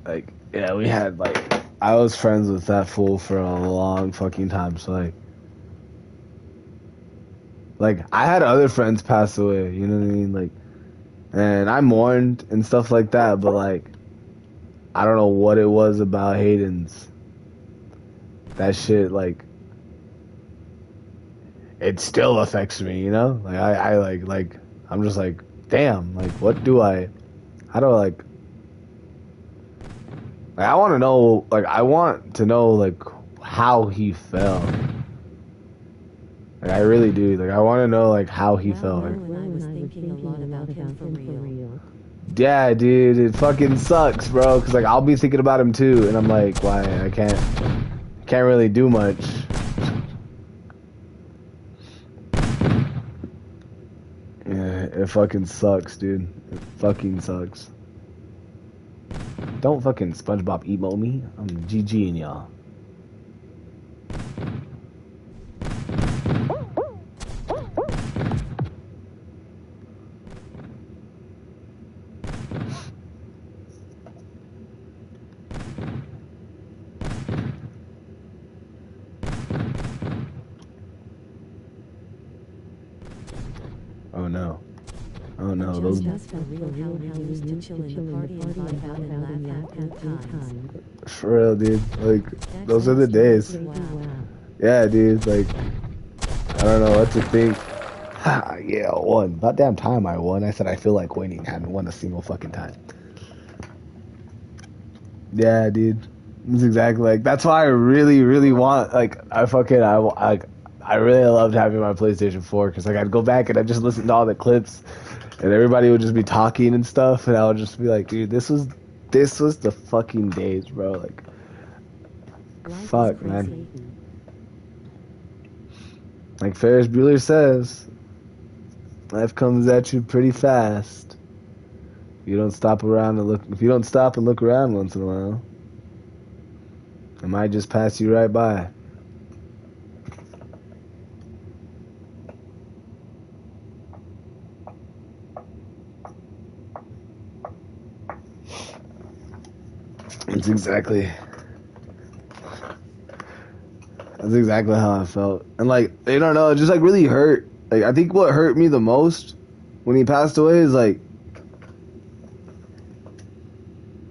Like, yeah, we had like, I was friends with that fool for a long fucking time, so like I had other friends pass away, you know what I mean, like, and I mourned and stuff like that, but like, I don't know what it was about Hayden's. That shit, like, it still affects me, you know? Like, I like, I'm just like, damn, like, how do I, I want to know, like, how he fell. Like, I really do. Like, I want to know, like, how he fell. Like, And I was thinking a lot about him for real. yeah, dude, it fucking sucks, bro. Cause like I'll be thinking about him too, and I'm like, why I can't really do much. Yeah, it fucking sucks, dude. It fucking sucks. Don't fucking SpongeBob emo me. I'm GGing y'all. Oh no. Oh no, those Just for real, how we used to chill in the party and vibe out and laugh at good times. for real, dude. Like, those are the days. Wow. Yeah, dude, like, I don't know what to think. Yeah, I won. About damn time I won. I said I feel like winning. I haven't won a single fucking time. Yeah, dude. It's exactly like that's why I really, really want like I really loved having my PlayStation 4 because like I'd go back and I'd just listen to all the clips and everybody would just be talking and stuff and I would just be like, dude, this was the fucking days, bro. Like, Life is fuck, crazy. man. Like Ferris Bueller says, life comes at you pretty fast. If you don't stop and look around once in a while, it might just pass you right by. That's exactly how I felt. And like, I don't know, it just like really hurt. Like I think what hurt me the most when he passed away is like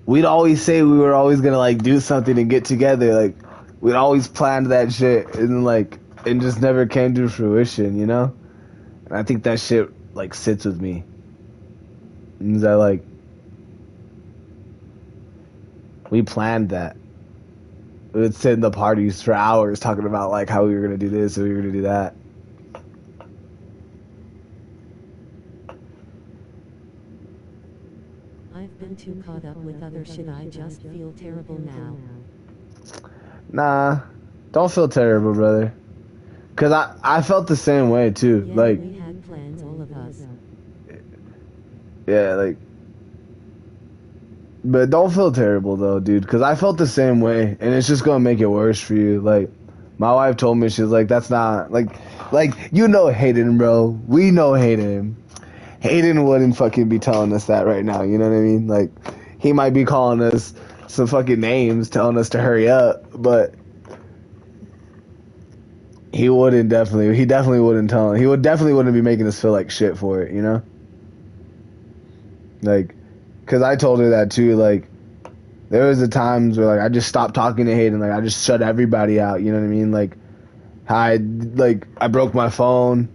we'd always say we were always gonna like do something and get together. Like we'd always planned that shit and like it just never came to fruition, you know? And I think that shit like sits with me. Means that like we planned that. We would sit in the parties for hours talking about like how we were gonna do this and we were gonna do that. I've been too caught up with other shit. I just feel terrible now. Nah, don't feel terrible, brother. Cause I felt the same way too. Yeah, Like, we had plans, all of us. yeah, like. But don't feel terrible though, dude. Cause I felt the same way, and it's just gonna make it worse for you. Like, my wife told me she's like, that's not like you know Hayden, bro. We know Hayden. Hayden wouldn't fucking be telling us that right now. You know what I mean? Like, he might be calling us some fucking names, telling us to hurry up, but he definitely wouldn't tell. He definitely wouldn't be making us feel like shit for it. You know? Like, cause I told her that too. Like, there was the times where like I just stopped talking to Hayden. Like, I just shut everybody out. You know what I mean? Like, I broke my phone.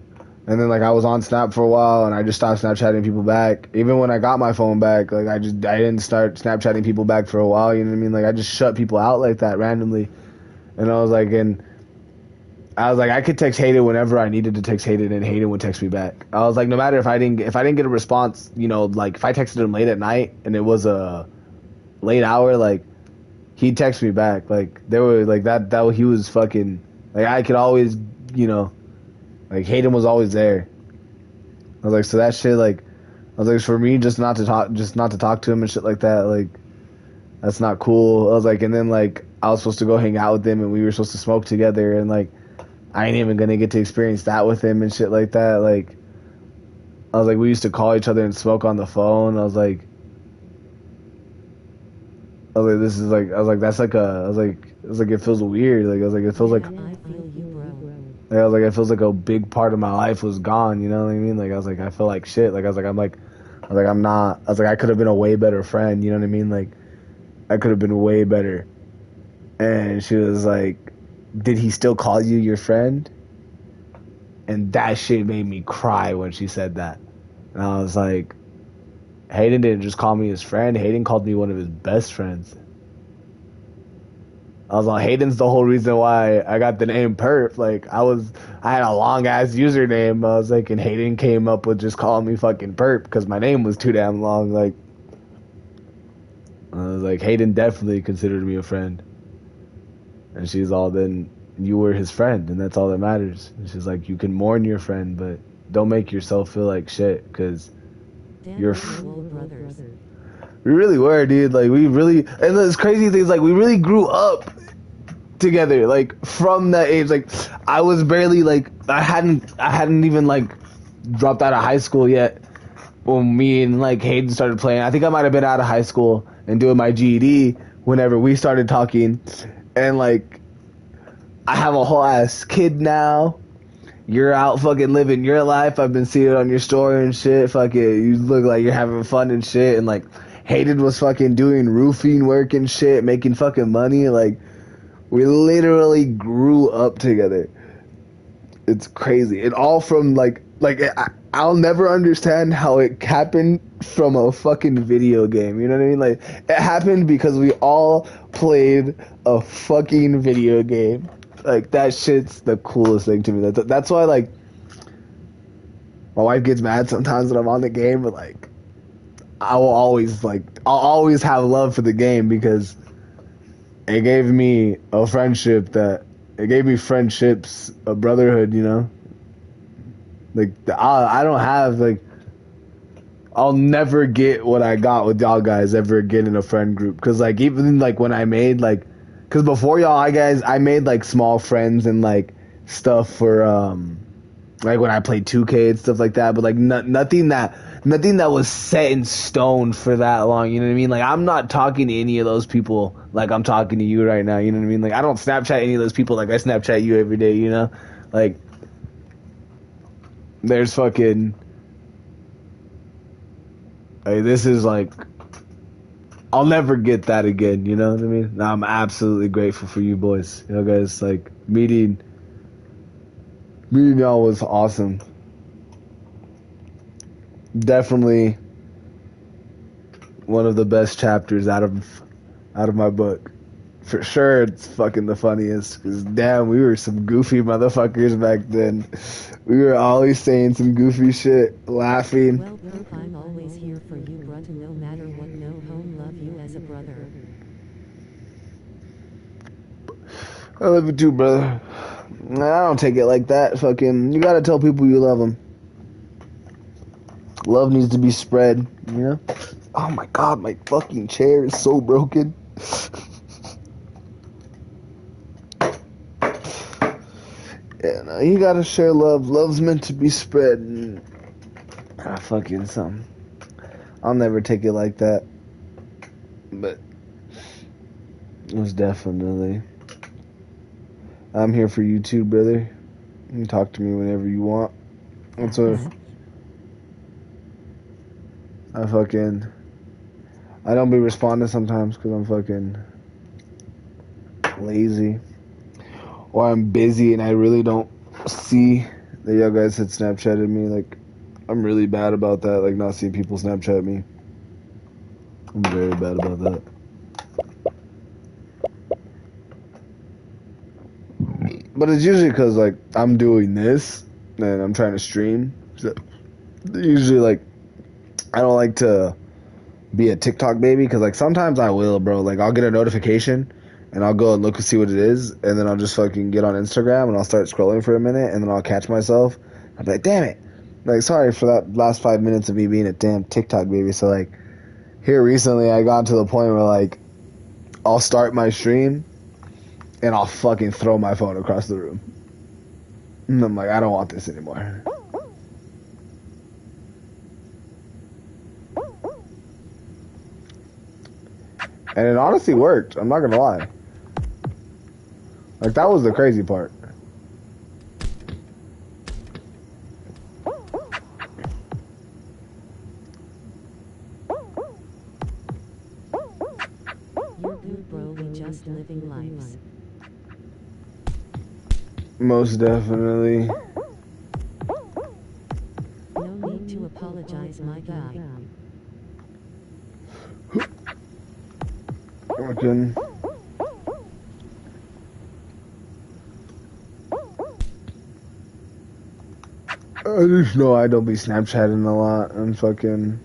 And then, like, I was on Snap for a while, and I just stopped Snapchatting people back. Even when I got my phone back, like, I didn't start Snapchatting people back for a while, you know what I mean? Like, I just shut people out like that randomly. And I was like, I could text Hayden whenever I needed to text Hayden, and Hayden would text me back. I was like, no matter if I didn't get a response, you know, like, if I texted him late at night, and it was a late hour, like, he'd text me back. Like, there were, like, he was fucking, like, I could always, you know, like, Hayden was always there. I was like, so that shit, like, I was like, for me, just not to talk to him and shit like that, like, that's not cool. I was like, and then, like, I was supposed to go hang out with him, and we were supposed to smoke together, and, like, I ain't even gonna get to experience that with him and shit like that. Like, I was like, we used to call each other and smoke on the phone. I was like, this is like, it feels weird. Like, I was like, it feels like. I feel you, bro. Like, I was like, it feels like a big part of my life was gone, you know what I mean? Like, I was like, I feel like shit. Like, I was like, I'm not, I was like, I could have been a way better friend, you know what I mean? Like, I could have been way better. And she was like, did he still call you your friend? And that shit made me cry when she said that. And I was like, Hayden didn't just call me his friend. Hayden called me one of his best friends. I was like, Hayden's the whole reason why I got the name Perp. Like, I had a long ass username. I was like, and Hayden came up with just calling me fucking Perp because my name was too damn long. Like, I was like, Hayden definitely considered me a friend. And she's all, then you were his friend, and that's all that matters. And she's like, you can mourn your friend, but don't make yourself feel like shit because you're. Brothers. We really were, dude. Like, we really, and this crazy thing is, like, we really grew up together, like, from that age. Like, I was barely, like, I hadn't even, like, dropped out of high school yet when me and, like, Hayden started playing. I think I might have been out of high school and doing my GED whenever we started talking. And, like, I have a whole ass kid now. You're out fucking living your life. I've been seeing it on your story and shit. Fucking, you look like you're having fun and shit. And, like, Hayden was fucking doing roofing work and shit, making fucking money. Like, we literally grew up together. It's crazy. And all from, like I'll never understand how it happened from a fucking video game. You know what I mean? Like, it happened because we all played a fucking video game. Like, that shit's the coolest thing to me. That's why, like, my wife gets mad sometimes when I'm on the game, but, like, I'll always have love for the game because it gave me a friendship it gave me friendships, a brotherhood, you know? Like, I don't have, like, I'll never get what I got with y'all guys ever again in a friend group. Because, like, even, like, when I made, like, because before y'all guys, I made, like, small friends and, like, stuff for, like, when I played 2K and stuff like that. But, like, nothing that was set in stone for that long, you know what I mean? Like, I'm not talking to any of those people like I'm talking to you right now, you know what I mean? Like, I don't Snapchat any of those people like I Snapchat you every day, you know? Like, there's fucking... Like, this is, like... I'll never get that again, you know what I mean? Now, I'm absolutely grateful for you boys. You know, guys, like, meeting y'all was awesome. Definitely one of the best chapters out of my book. For sure, it's fucking the funniest. Because, damn, we were some goofy motherfuckers back then. We were always saying some goofy shit, laughing. Well, Pope, I'm always here for you, brother, no matter what, no home, love you as a brother. I love you too, brother. I don't take it like that. Fucking, you gotta tell people you love them. Love needs to be spread, you know? Oh my god, my fucking chair is so broken. Yeah, no, you gotta share love. Love's meant to be spread. And, fucking something. I'll never take it like that. But it was definitely. I'm here for you too, brother. You can talk to me whenever you want. That's what I don't be responding sometimes because I'm fucking lazy. Or I'm busy and I really don't see that y'all guys had Snapchatted me. Like, I'm really bad about that, like not seeing people Snapchat me. I'm very bad about that. But it's usually because, like, I'm doing this and I'm trying to stream. So usually, like, I don't like to be a TikTok baby because, like, sometimes I will, bro. Like, I'll get a notification and I'll go and look and see what it is, and then I'll just fucking get on Instagram and I'll start scrolling for a minute, and then I'll catch myself. I'll be like, damn it. Like, sorry for that last 5 minutes of me being a damn TikTok baby. So, like, here recently I got to the point where, like, I'll start my stream and I'll fucking throw my phone across the room. And I'm like, I don't want this anymore. And it honestly worked. I'm not gonna lie. Like, that was the crazy part. You're good, bro, we just living lives. Most definitely. No need to apologize, my guy. Fucking. I just know I don't be Snapchatting a lot and fucking.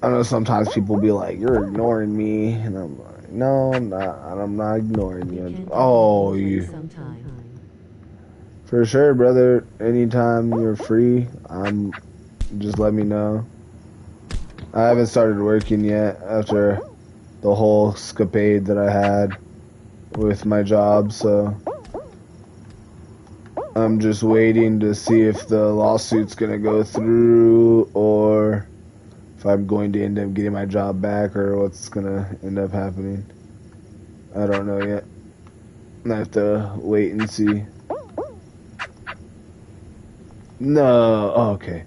I know sometimes people be like, "You're ignoring me," and I'm like, "No, I'm not. I'm not ignoring you." Oh, you. For sure, brother. Anytime you're free, just let me know. I haven't started working yet after the whole escapade that I had with my job, so I'm just waiting to see if the lawsuit's gonna go through or if I'm going to end up getting my job back or what's gonna end up happening. I don't know yet. I have to wait and see. No, oh, okay.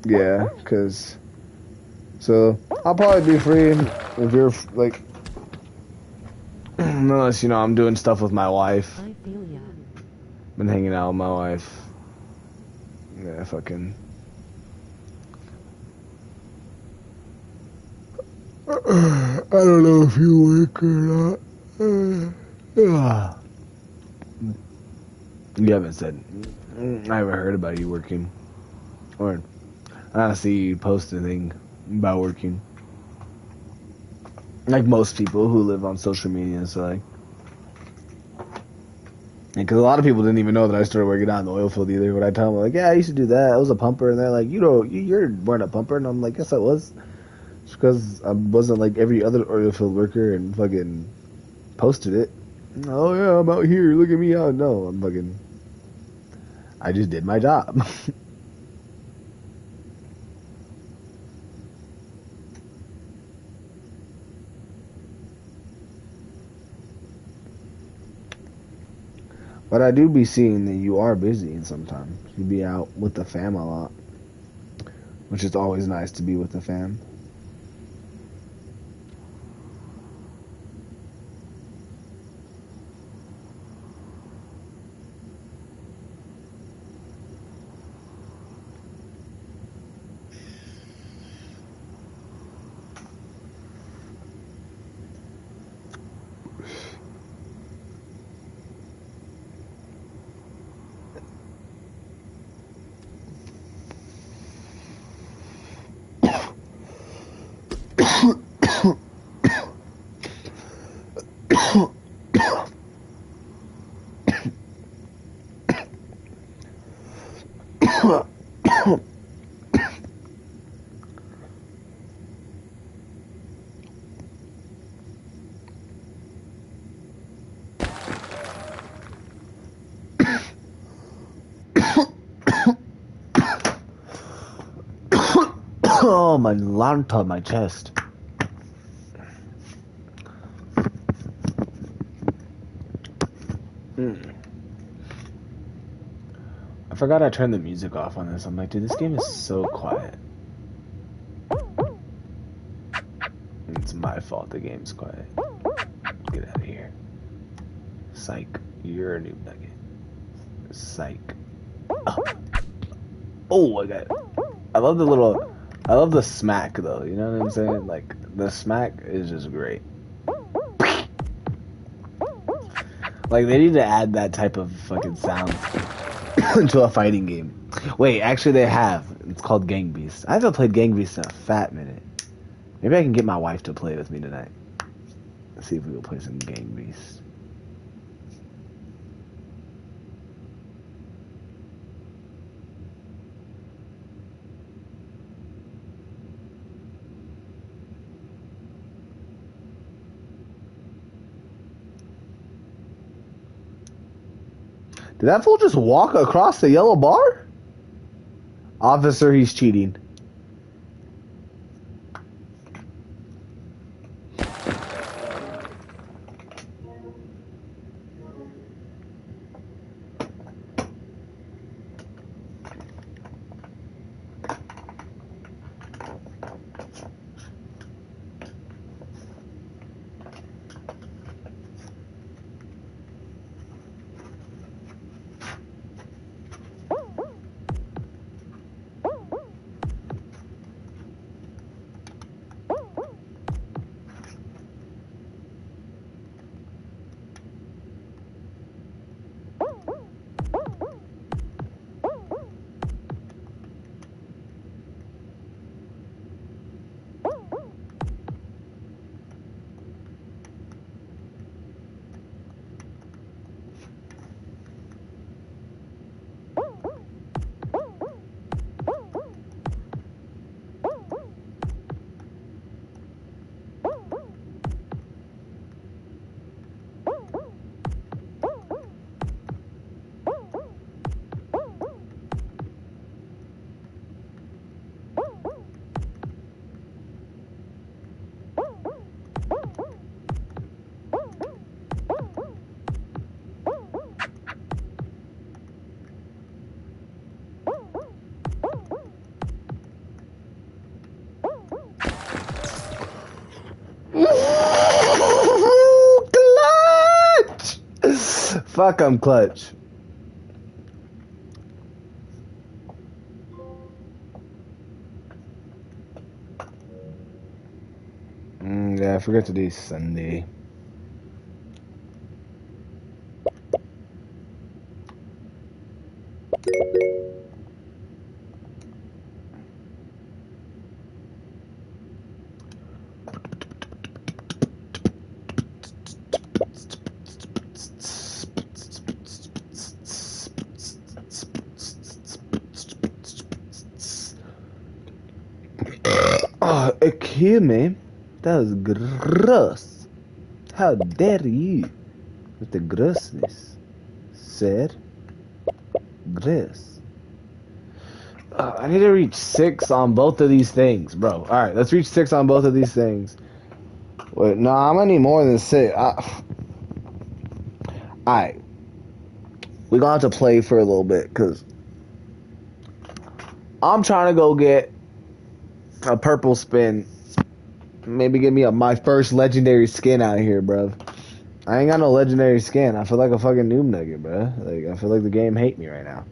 Yeah, cause so I'll probably be free if you're like Unless, you know, I'm doing stuff with my wife. I feel ya. Been hanging out with my wife. Yeah, fucking. I don't know if you work or not. You haven't said. I haven't heard about you working. Or I don't see you post anything about working. Like most people who live on social media, so like. Because a lot of people didn't even know that I started working out in the oil field either. When I tell them, like, yeah, I used to do that. I was a pumper. And they're like, you weren't a pumper. And I'm like, yes, I was. It's because I wasn't like every other oil field worker and fucking posted it. Oh, yeah, I'm out here. Look at me out. No, I just did my job. But I do be seeing that you are busy and sometimes. You be out with the fam a lot. Which is always nice to be with the fam. Oh, my lanta, my chest. I forgot I turned the music off on this. I'm like, dude, this game is so quiet. It's my fault the game's quiet. Get out of here. Psych. You're a new nugget. Psych. Oh, I got it. I love the smack though, you know what I'm saying? Like, the smack is just great. Like, they need to add that type of fucking sound into a fighting game. Wait, actually they have. It's called Gang Beast. I haven't played Gang Beast in a fat minute. Maybe I can get my wife to play with me tonight. Let's see if we will play some Gang Beast. Did that fool just walk across the yellow bar? Officer, he's cheating. Fuck him, Clutch. Yeah, I forgot today's Sunday. Oh, excuse me. That was gross. How dare you with the grossness, sir? Gross. I need to reach 6 on both of these things, bro. Alright, let's reach 6 on both of these things. Wait, no, I'm gonna need more than 6. Alright. We're gonna have to play for a little bit, because I'm trying to go get a purple spin. Maybe give me my first legendary skin out here, bro. I ain't got no legendary skin. I feel like a fucking noob nugget, bro. Like, I feel like the game hate me right now.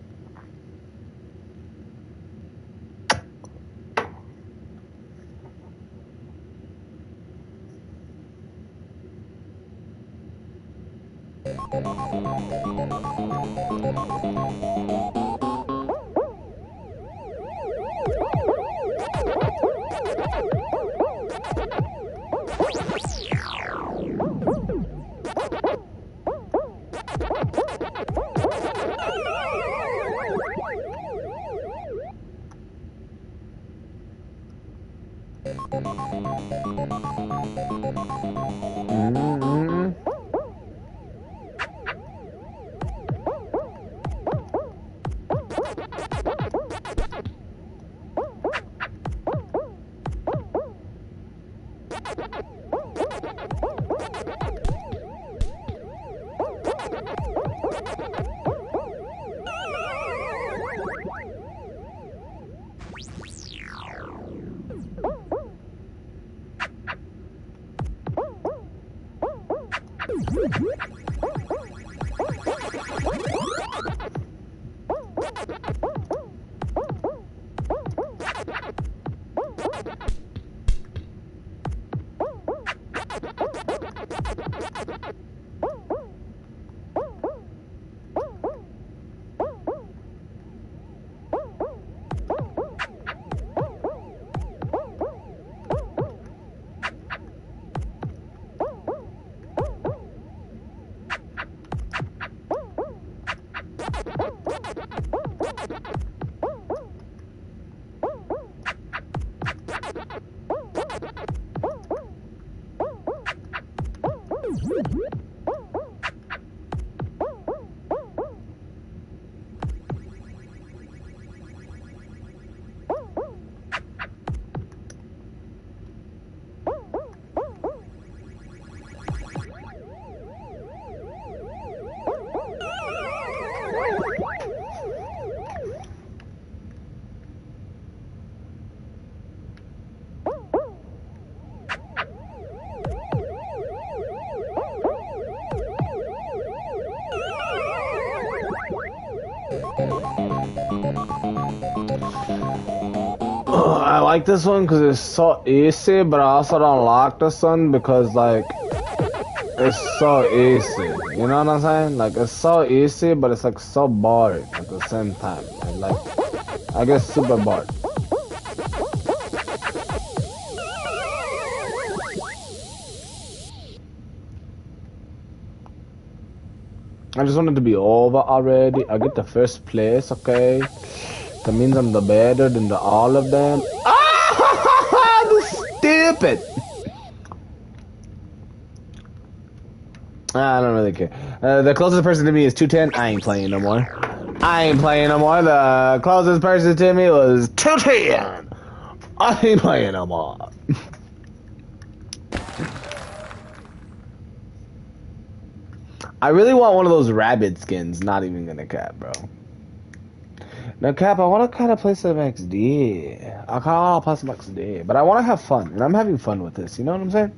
I like this one because it's so easy, but I also don't like this one because, like, it's so easy. You know what I'm saying? Like, it's so easy, but it's, like, so boring at the same time. And, like, I get super bored. I just want it to be over already. I get the first place, okay? That means I'm the better than all of them. Ah, stupid! I don't really care. The closest person to me is 210. I ain't playing no more. I ain't playing no more. The closest person to me was 210. I ain't playing no more. I really want one of those rabbit skins. Not even gonna cap, bro. No cap, I want to kind of play some XD. I kind of want to play some XD, but I want to have fun, and I'm having fun with this. You know what I'm saying?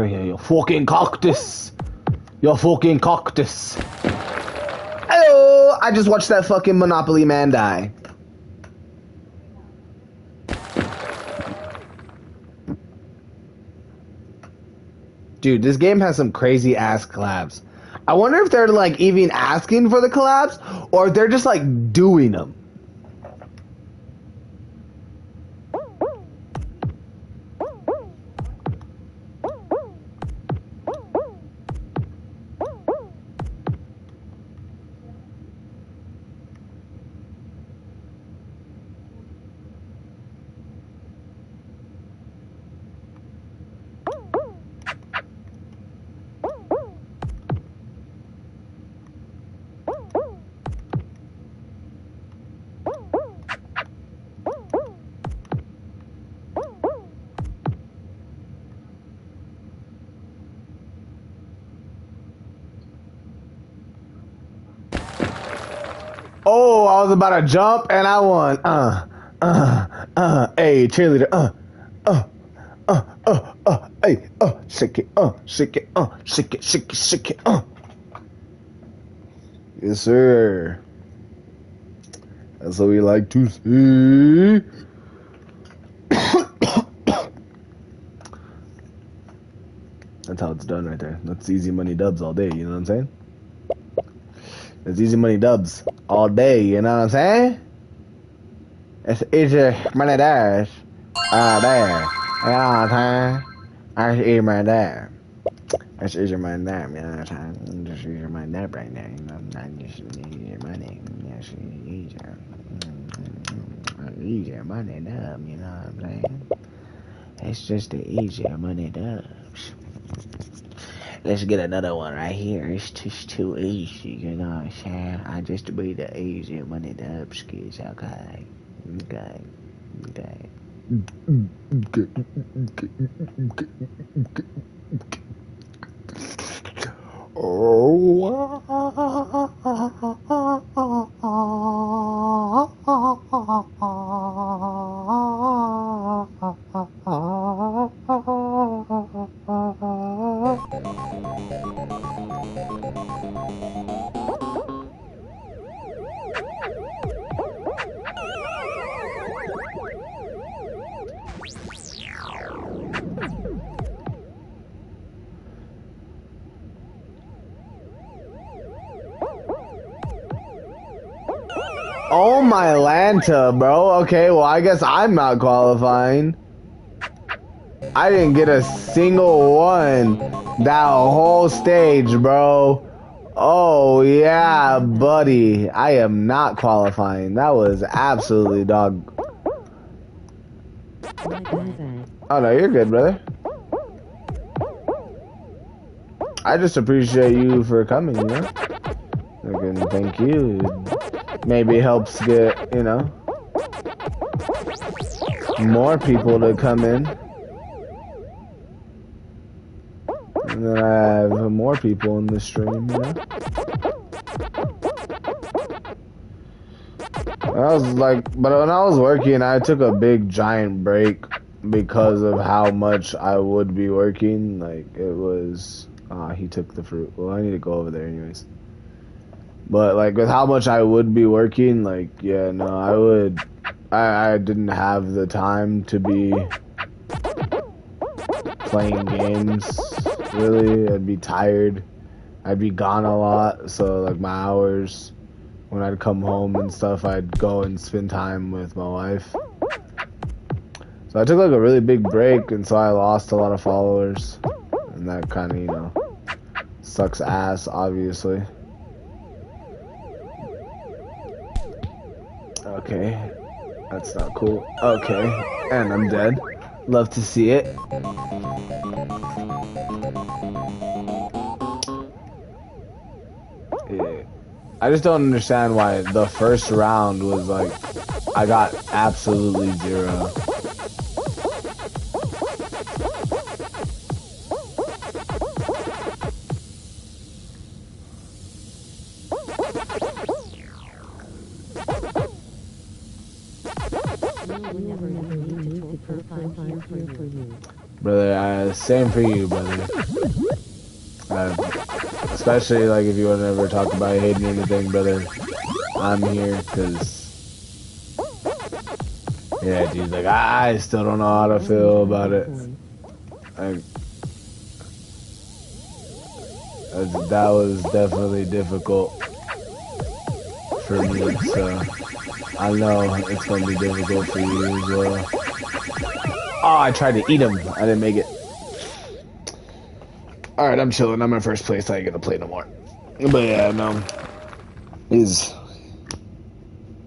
of here, you fucking cactus. You fucking cactus. Hello! I just watched that fucking Monopoly man die. Dude, this game has some crazy ass collabs. I wonder if they're like even asking for the collabs or if they're just like doing them. Oh, I was about to jump and I won. Hey, cheerleader. Hey, shake it, shake it, shake it, shake it, shake it, Yes, sir. That's what we like to see. That's how it's done right there. That's easy money dubs all day, you know what I'm saying? It's easy money dubs all day, you know what I'm saying? It's easy money dubs all day, you know what I'm saying? That's easy money dub. That's easy money dub, you know what I'm saying? Just easy money dub right now, you know? Not just easy money, just easier. Easier money dub, you know what I'm saying? It's just the easier money dubs. Let's get another one right here. It's just too easy, you know what I'm saying? I just be the easier money dubs, kids, okay? Okay. Okay. Oh my Lanta, bro. Okay, well I guess I'm not qualifying. I didn't get a single one that whole stage, bro. Oh yeah, buddy. I am not qualifying. That was absolutely dog. Oh no, you're good, brother. I just appreciate you for coming, you know? Again, thank you. Maybe helps get, you know, more people to come in. And then I have more people in the stream, you know? I was like, but when I was working, I took a big giant break because of how much I would be working. Like, it was, he took the fruit. Well, I need to go over there anyways. But like with how much I would be working, like yeah, no, I didn't have the time to be playing games, really. I'd be tired. I'd be gone a lot, so like my hours, when I'd come home and stuff, I'd go and spend time with my wife. So I took like a really big break, and so I lost a lot of followers. And that kind of, you know, sucks ass, obviously. Okay, that's not cool. Okay, and I'm dead. Love to see it. Yeah. I just don't understand why the first round was like, I got absolutely 0. Brother, same for you, brother. Especially like if you want to ever talk about hating or anything, brother. I'm here because, yeah, dude. Like I still don't know how to feel about it. Like that was definitely difficult for me. So I know it's gonna be difficult for you as well. Oh, I tried to eat him. I didn't make it. Alright, I'm chilling. I'm in first place. I ain't gonna play no more. But yeah, no. It's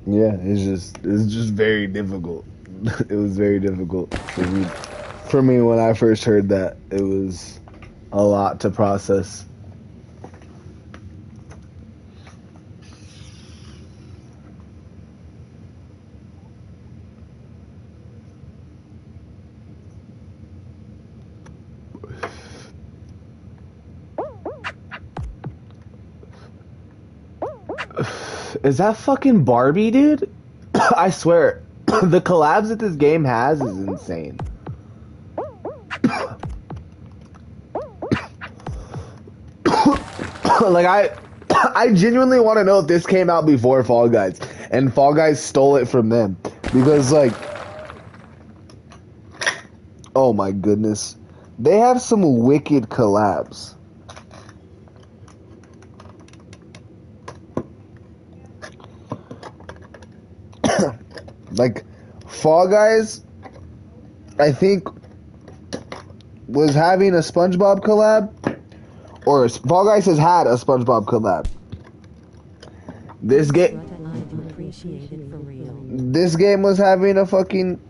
just very difficult. It was very difficult for me when I first heard that. It was a lot to process. Is that fucking Barbie, dude? I swear, the collabs that this game has is insane. Like I genuinely want to know if this came out before Fall Guys and Fall Guys stole it from them, because like, oh my goodness, they have some wicked collabs. Like, Fall Guys, I think, was having a SpongeBob collab, or Fall Guys has had a SpongeBob collab. This game was having a fucking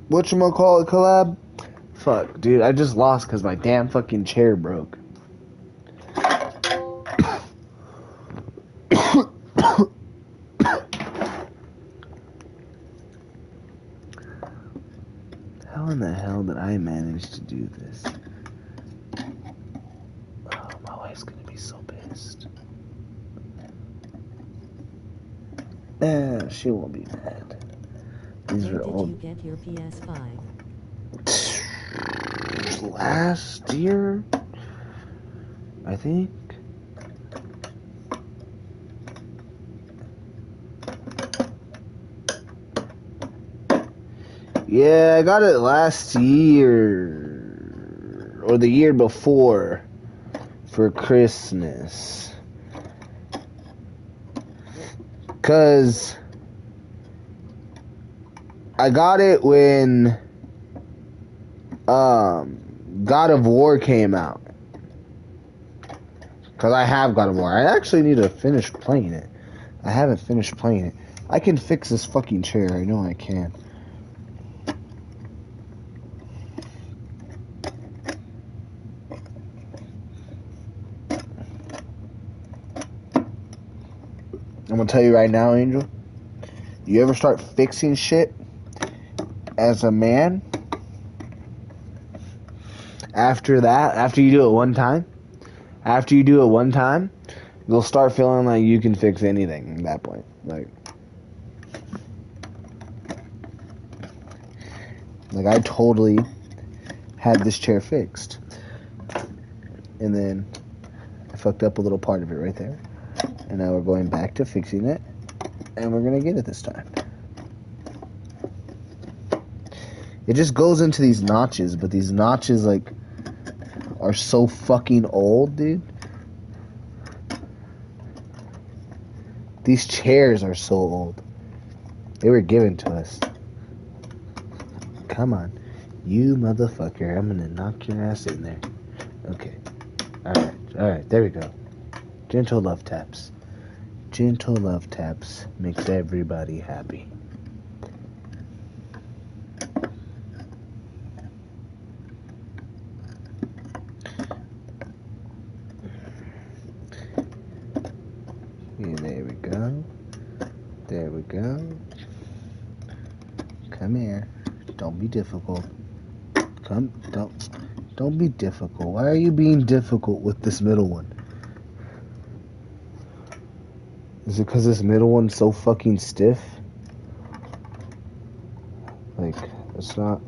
whatchamacallit collab. Fuck, dude, I just lost because my damn fucking chair broke. How in the hell did I manage to do this? Oh, my wife's gonna be so pissed. She won't be mad. These are old. Did you get your PS5? Last year, I think. Yeah, I got it last year, or the year before, for Christmas. 'Cause I got it when God of War came out. 'Cause I have God of War. I actually need to finish playing it. I haven't finished playing it. I can fix this fucking chair. I know I can. I'm gonna tell you right now, Angel. You ever start fixing shit as a man? After you do it one time, you'll start feeling like you can fix anything at that point. Like I totally had this chair fixed. And then I fucked up a little part of it right there. And now we're going back to fixing it. And we're gonna get it this time. It just goes into these notches, but these notches, like, are so fucking old, dude. These chairs are so old. They were given to us. Come on. You motherfucker. I'm gonna knock your ass in there. Okay. Alright. There we go. Gentle love taps. Gentle love taps makes everybody happy. There we go. There we go. Come here. Don't be difficult. Don't be difficult. Why are you being difficult with this middle one? Is it because this middle one's so fucking stiff? Like, it's not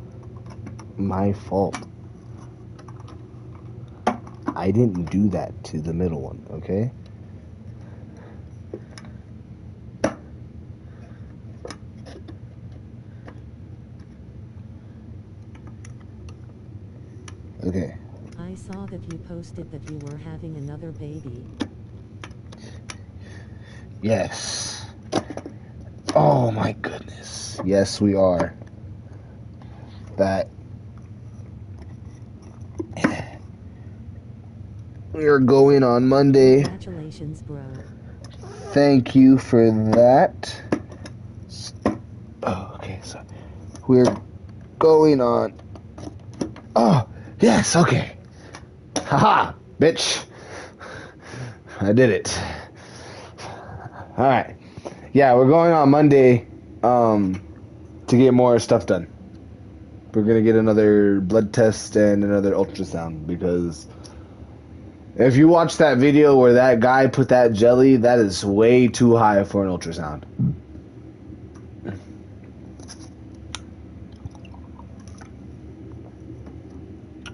my fault. I didn't do that to the middle one, okay? Okay. I saw that you posted that you were having another baby. Yes. Oh my goodness. Yes, we are. That. We are going on Monday. Congratulations, bro. Thank you for that. Oh, okay, so we're going on. Oh, yes, okay. Haha, bitch. I did it. Alright. Yeah, we're going on Monday to get more stuff done. We're gonna get another blood test and another ultrasound because if you watch that video where that guy put that jelly, that is way too high for an ultrasound.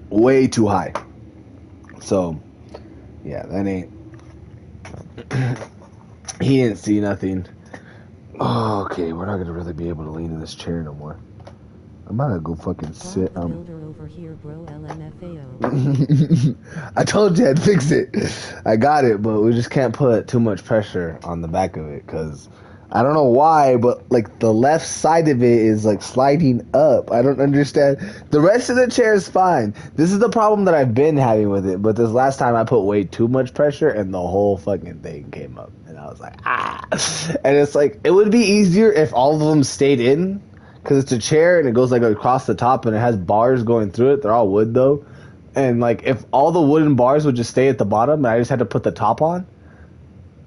Way too high. So, yeah, that ain't. He didn't see nothing. Oh, okay, we're not gonna really be able to lean in this chair no more. I'm about to go fucking sit. The builder over here, bro. LMFAO. I told you I'd fix it. I got it, but we just can't put too much pressure on the back of it because I don't know why, but like the left side of it is like sliding up. I don't understand. The rest of the chair is fine. This is the problem that I've been having with it, but this last time I put way too much pressure and the whole fucking thing came up. And I was like, ah. And it's like, it would be easier if all of them stayed in. Because it's a chair and it goes like across the top and it has bars going through it. They're all wood though. And like if all the wooden bars would just stay at the bottom and I just had to put the top on,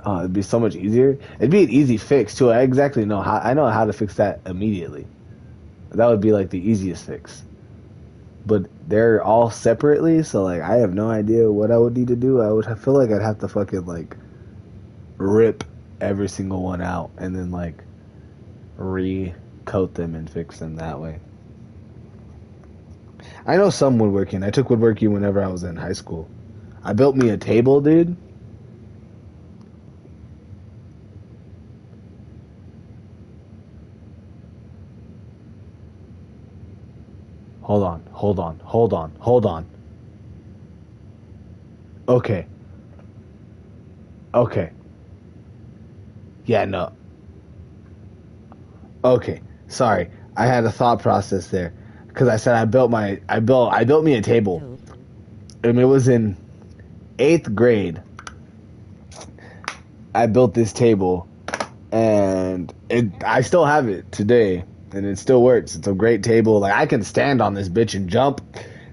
it'd be so much easier. It'd be an easy fix too. I exactly know how. I know how to fix that immediately. That would be like the easiest fix. But they're all separately, so like I have no idea what I would need to do. I feel like I'd have to fucking like rip every single one out and then like coat them and fix them that way. I know some woodworking. I took woodworking whenever I was in high school. I built me a table, dude. Hold on. Okay. Yeah, no. Okay. Sorry, I had a thought process there, because I said I built me a table, Dope. and it was in 8th grade. I built this table, and I still have it today, and it still works. It's a great table. Like I can stand on this bitch and jump.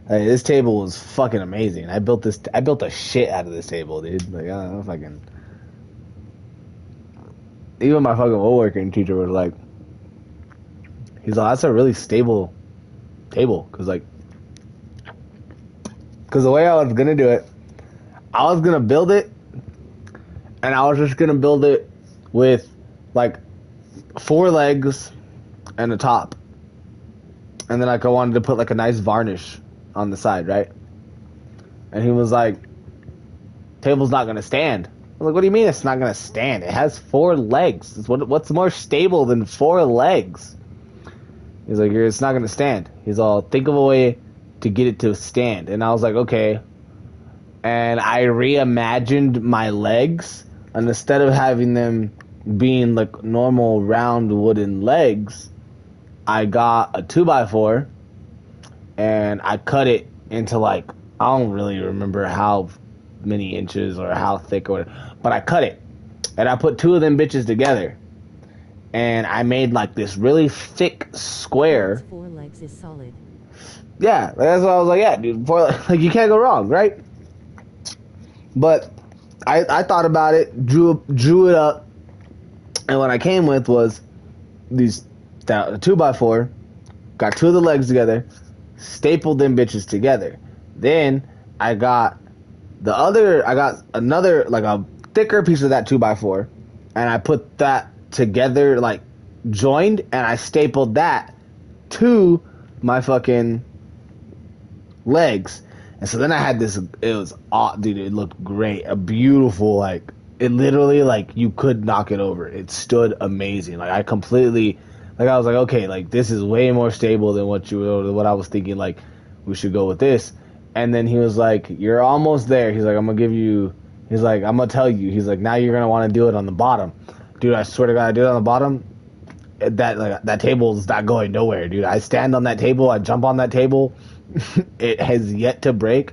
This table was fucking amazing. I built the shit out of this table, dude. Like I don't know if I can. Even my fucking woodworking teacher was like. He's like, that's a really stable table. Because the way I was going to do it, I was going to build it, and I was just going to build it with, like, 4 legs and a top. And then, like, I wanted to put, like, a nice varnish on the side, right? And he was like, table's not going to stand. I was like, what do you mean it's not going to stand? It has 4 legs. What's more stable than 4 legs? He's like, it's not going to stand. He's all, think of a way to get it to stand. And I was like, okay. And I reimagined my legs. And instead of having them being like normal round wooden legs, I got a 2x4. And I cut it into like, I don't really remember how many inches or how thick or whatever. But I cut it. And I put 2 of them bitches together. And I made like this really thick square. 4 legs is solid. Yeah, that's what I was like. Yeah, dude, like you can't go wrong, right? But I thought about it, drew it up, and what I came with was these 2x4. Got 2 of the legs together, stapled them bitches together. Then I got another like a thicker piece of that 2x4, and I put that together, like joined, and I stapled that to my fucking legs. And so then I had this, it was, dude, it looked great. A beautiful, like, it literally, like, you could knock it over. It stood amazing. Like, I completely, like, I was like, okay, like, this is way more stable than what I was thinking, like, we should go with this. And then he was like, you're almost there. He's like, I'm going to tell you. He's like, now you're going to want to do it on the bottom. Dude, I swear to God, I do it on the bottom. That table's not going nowhere, dude. I stand on that table, I jump on that table. It has yet to break.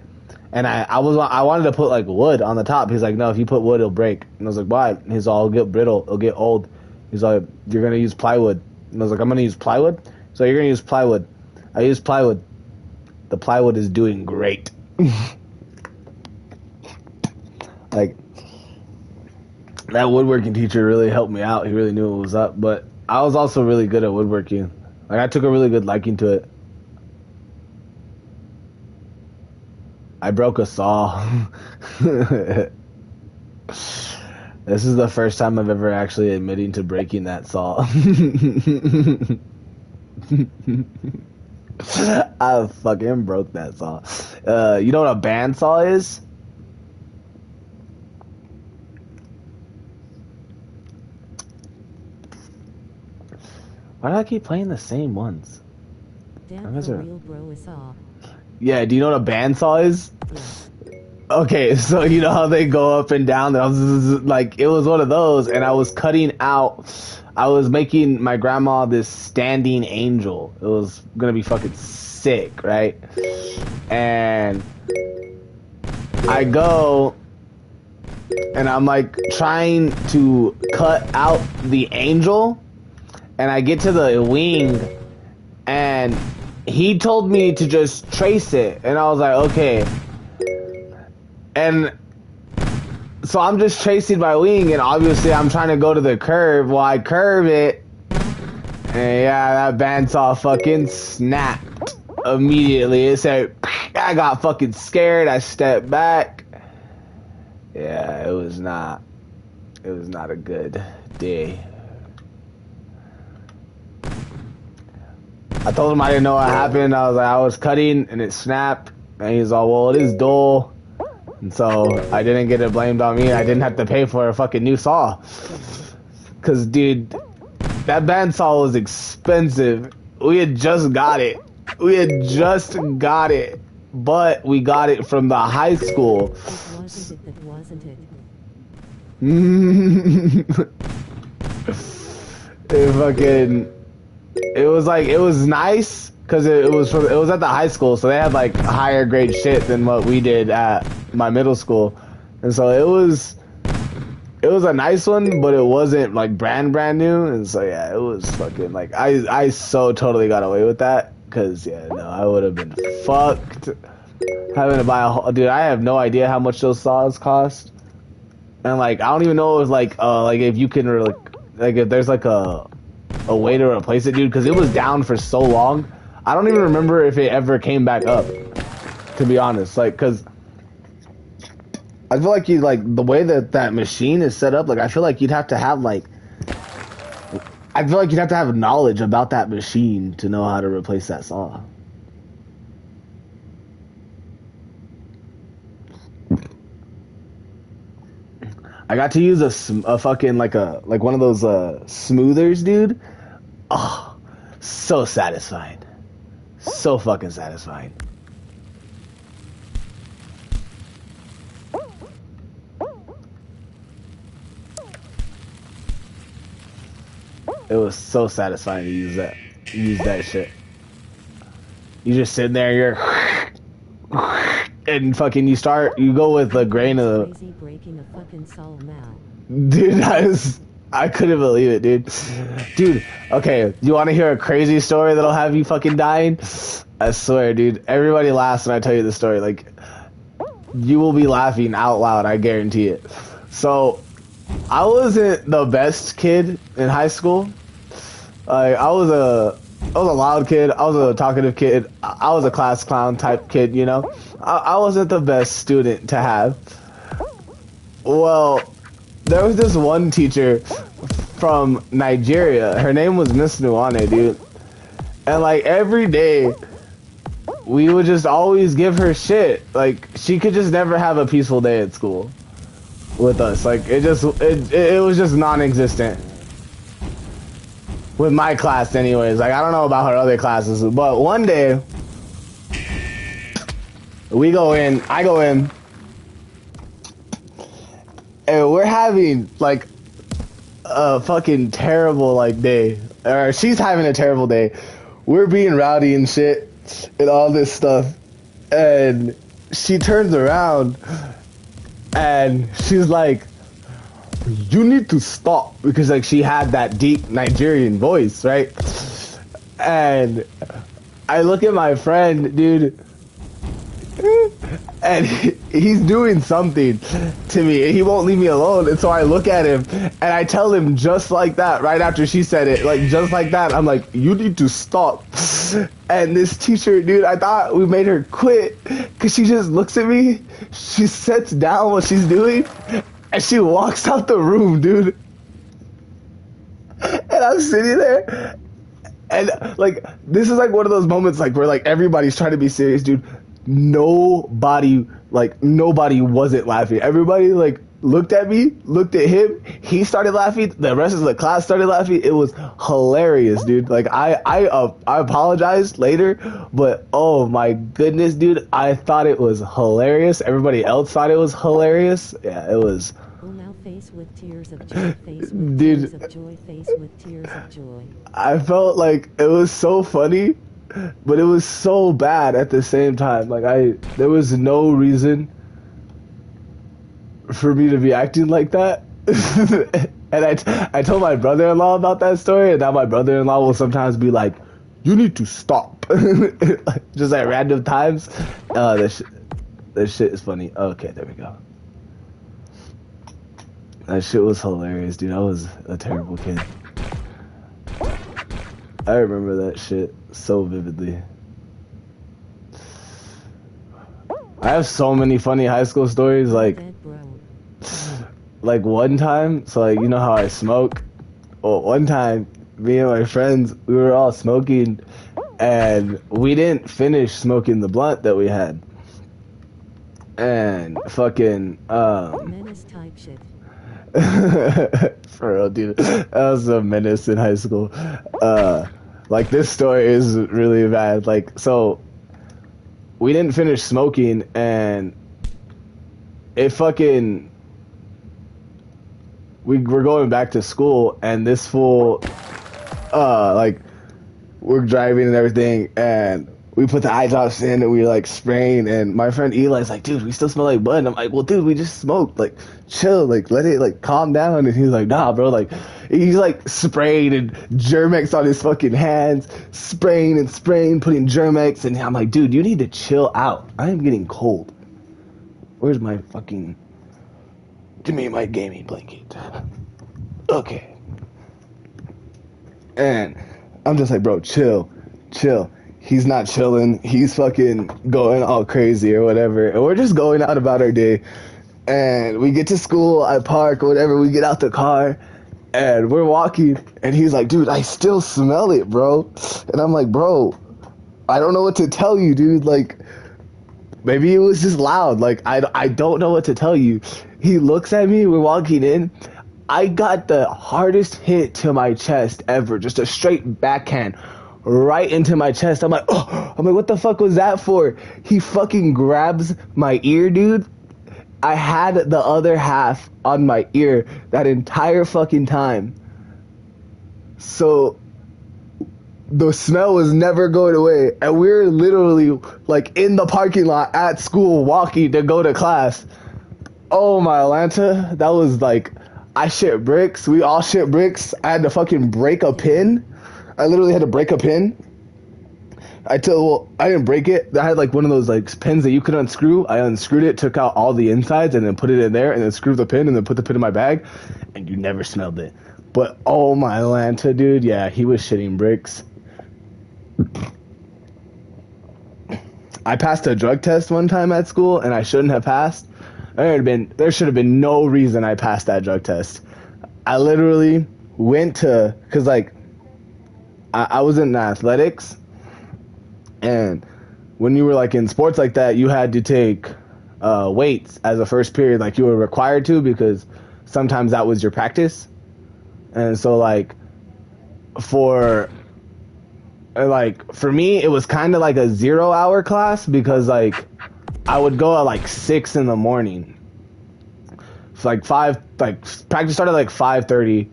And I wanted to put like wood on the top. He's like, no, if you put wood, it'll break. And I was like, why? He's all, it'll get brittle, it'll get old. He's like, you're going to use plywood. And I was like, I'm going to use plywood? So you're going to use plywood. I use plywood. The plywood is doing great. Like, that woodworking teacher really helped me out. He really knew what was up. But I was also really good at woodworking. Like, I took a really good liking to it. I broke a saw. This is the first time I've ever actually admitting to breaking that saw. I fucking broke that saw. You know what a bandsaw is? Why do I keep playing the same ones? Damn, for real, bro, a saw. Yeah, do you know what a bandsaw is? Yeah. Okay, so you know how they go up and down? I was like, it was one of those, and I was cutting out. I was making my grandma this standing angel. It was gonna be fucking sick, right? And I go, and I'm like trying to cut out the angel, and I get to the wing, and he told me to just trace it, and I was like, okay. And so I'm just tracing my wing, and obviously I'm trying to go to the curve. Well, I curve it, and yeah, that bandsaw fucking snapped immediately. It said, I got fucking scared. I stepped back. Yeah, it was not a good day. I told him I didn't know what happened. I was like, I was cutting and it snapped. And he's all, well, it is dull. And so I didn't get it blamed on me. I didn't have to pay for a fucking new saw. Cause dude, that bandsaw was expensive. We had just got it. But we got it from the high school. It wasn't it. It was like, it was nice because it was at the high school, so they had like higher grade shit than what we did at my middle school, and so it was a nice one, but it wasn't like brand new, and so yeah, it was fucking like I so totally got away with that because yeah, no, I would have been fucked having to buy a whole, dude. I have no idea how much those saws cost, and like I don't even know if like if you can like if there's like a way to replace it, dude, because it was down for so long. I don't even remember if it ever came back up, to be honest. Like, because I feel like the way that machine is set up, like I feel like you'd have to have knowledge about that machine to know how to replace that saw. I got to use a fucking like one of those smoothers, dude. Oh, so satisfying. So fucking satisfying. It was so satisfying to use that shit. You just sit there, you're and fucking you go with the grain of the Crazy breaking a fucking saw now. dude. I couldn't believe it, dude. Okay, you want to hear a crazy story that'll have you fucking dying? I swear, dude. Everybody laughs when I tell you the story. Like, you will be laughing out loud. I guarantee it. So, I wasn't the best kid in high school. Like, I was a loud kid. I was a talkative kid. I was a class clown type kid, you know? I wasn't the best student to have. Well, there was this one teacher from Nigeria. Her name was Miss Nuane, dude. And like every day, we would just always give her shit. Like, she could just never have a peaceful day at school with us. Like, it was just non-existent. With my class anyways. Like, I don't know about her other classes, but one day, I go in, and we're having, like, a fucking terrible, like, day. Or she's having a terrible day. We're being rowdy and shit, and all this stuff. And she turns around, and she's like, you need to stop. Because, like, she had that deep Nigerian voice, right? And I look at my friend, dude, and he's doing something to me, and he won't leave me alone. And so I look at him, and I tell him just like that, right after she said it, like, just like that. I'm like, you need to stop. And this teacher, dude, I thought we made her quit, because she just looks at me, she sits down what she's doing, and she walks out the room, dude. And I'm sitting there, and, like, this is, like, one of those moments, like, where, like, everybody's trying to be serious, dude. Nobody wasn't laughing. Everybody, like, looked at me, looked at him, he started laughing, the rest of the class started laughing. It was hilarious, dude. Like, I apologized later, but oh my goodness, dude, I thought it was hilarious. Everybody else thought it was hilarious. Yeah, it was. Now face with tears of joy, face with Dude. tears of joy, face with tears of joy. I felt like it was so funny, but it was so bad at the same time. Like, there was no reason for me to be acting like that. And I told my brother-in-law about that story, and now my brother-in-law will sometimes be like, you need to stop. Just at random times. That shit is funny. Okay, there we go. That shit was hilarious, dude. I was a terrible kid. I remember that shit so vividly. I have so many funny high school stories, like one time, so, like, you know how I smoke? Well, one time, me and my friends, we were all smoking, and we didn't finish smoking the blunt that we had. And fucking, Menace type shit. for real, dude. That was a menace in high school. Like, this story is really bad. Like, so, we didn't finish smoking, and it fucking... We were going back to school, and this fool, like, we're driving and everything, and we put the eye drops in, and we, like, spraying, and my friend Eli's like, dude, we still smell like bud. And I'm like, well, dude, we just smoked. Like, chill. Like, let it, like, calm down. And he's like, nah, bro. Like, he's, like, spraying and Germex on his fucking hands, spraying and spraying, putting Germex. And I'm like, dude, you need to chill out. I am getting cold. Where's my fucking... Give me my gaming blanket. Okay. And I'm just like, bro, chill. He's not chilling. He's fucking going all crazy or whatever. And we're just going out about our day. And we get to school, I park or whatever. We get out the car and we're walking. And he's like, dude, I still smell it, bro. And I'm like, bro, I don't know what to tell you, dude. Like, maybe it was just loud. Like, I don't know what to tell you. He looks at me. We're walking in. I got the hardest hit to my chest ever. Just a straight backhand. Right into my chest. I'm like, what the fuck was that for? He fucking grabs my ear, dude. I had the other half on my ear that entire fucking time. So the smell was never going away. And we were literally, like, in the parking lot at school walking to go to class. Oh, my Atlanta. That was like, I shit bricks. We all shit bricks. I had to fucking break a pin. I literally had to break a pin. I didn't break it. I had, like, one of those, like, pins that you could unscrew. I unscrewed it, took out all the insides, and then put it in there, and then screwed the pin, and then put the pin in my bag, and you never smelled it. But, oh, my Atlanta, dude, yeah, he was shitting bricks. I passed a drug test one time at school, and I shouldn't have passed. There should have been no reason I passed that drug test. I literally went to, because, like, I was in athletics, and when you were like in sports like that, you had to take weights as a first period, like you were required to, because sometimes that was your practice. And so like for me, it was kind of like a 0-hour class, because like I would go at like 6 in the morning. It's like practice started like 5:30,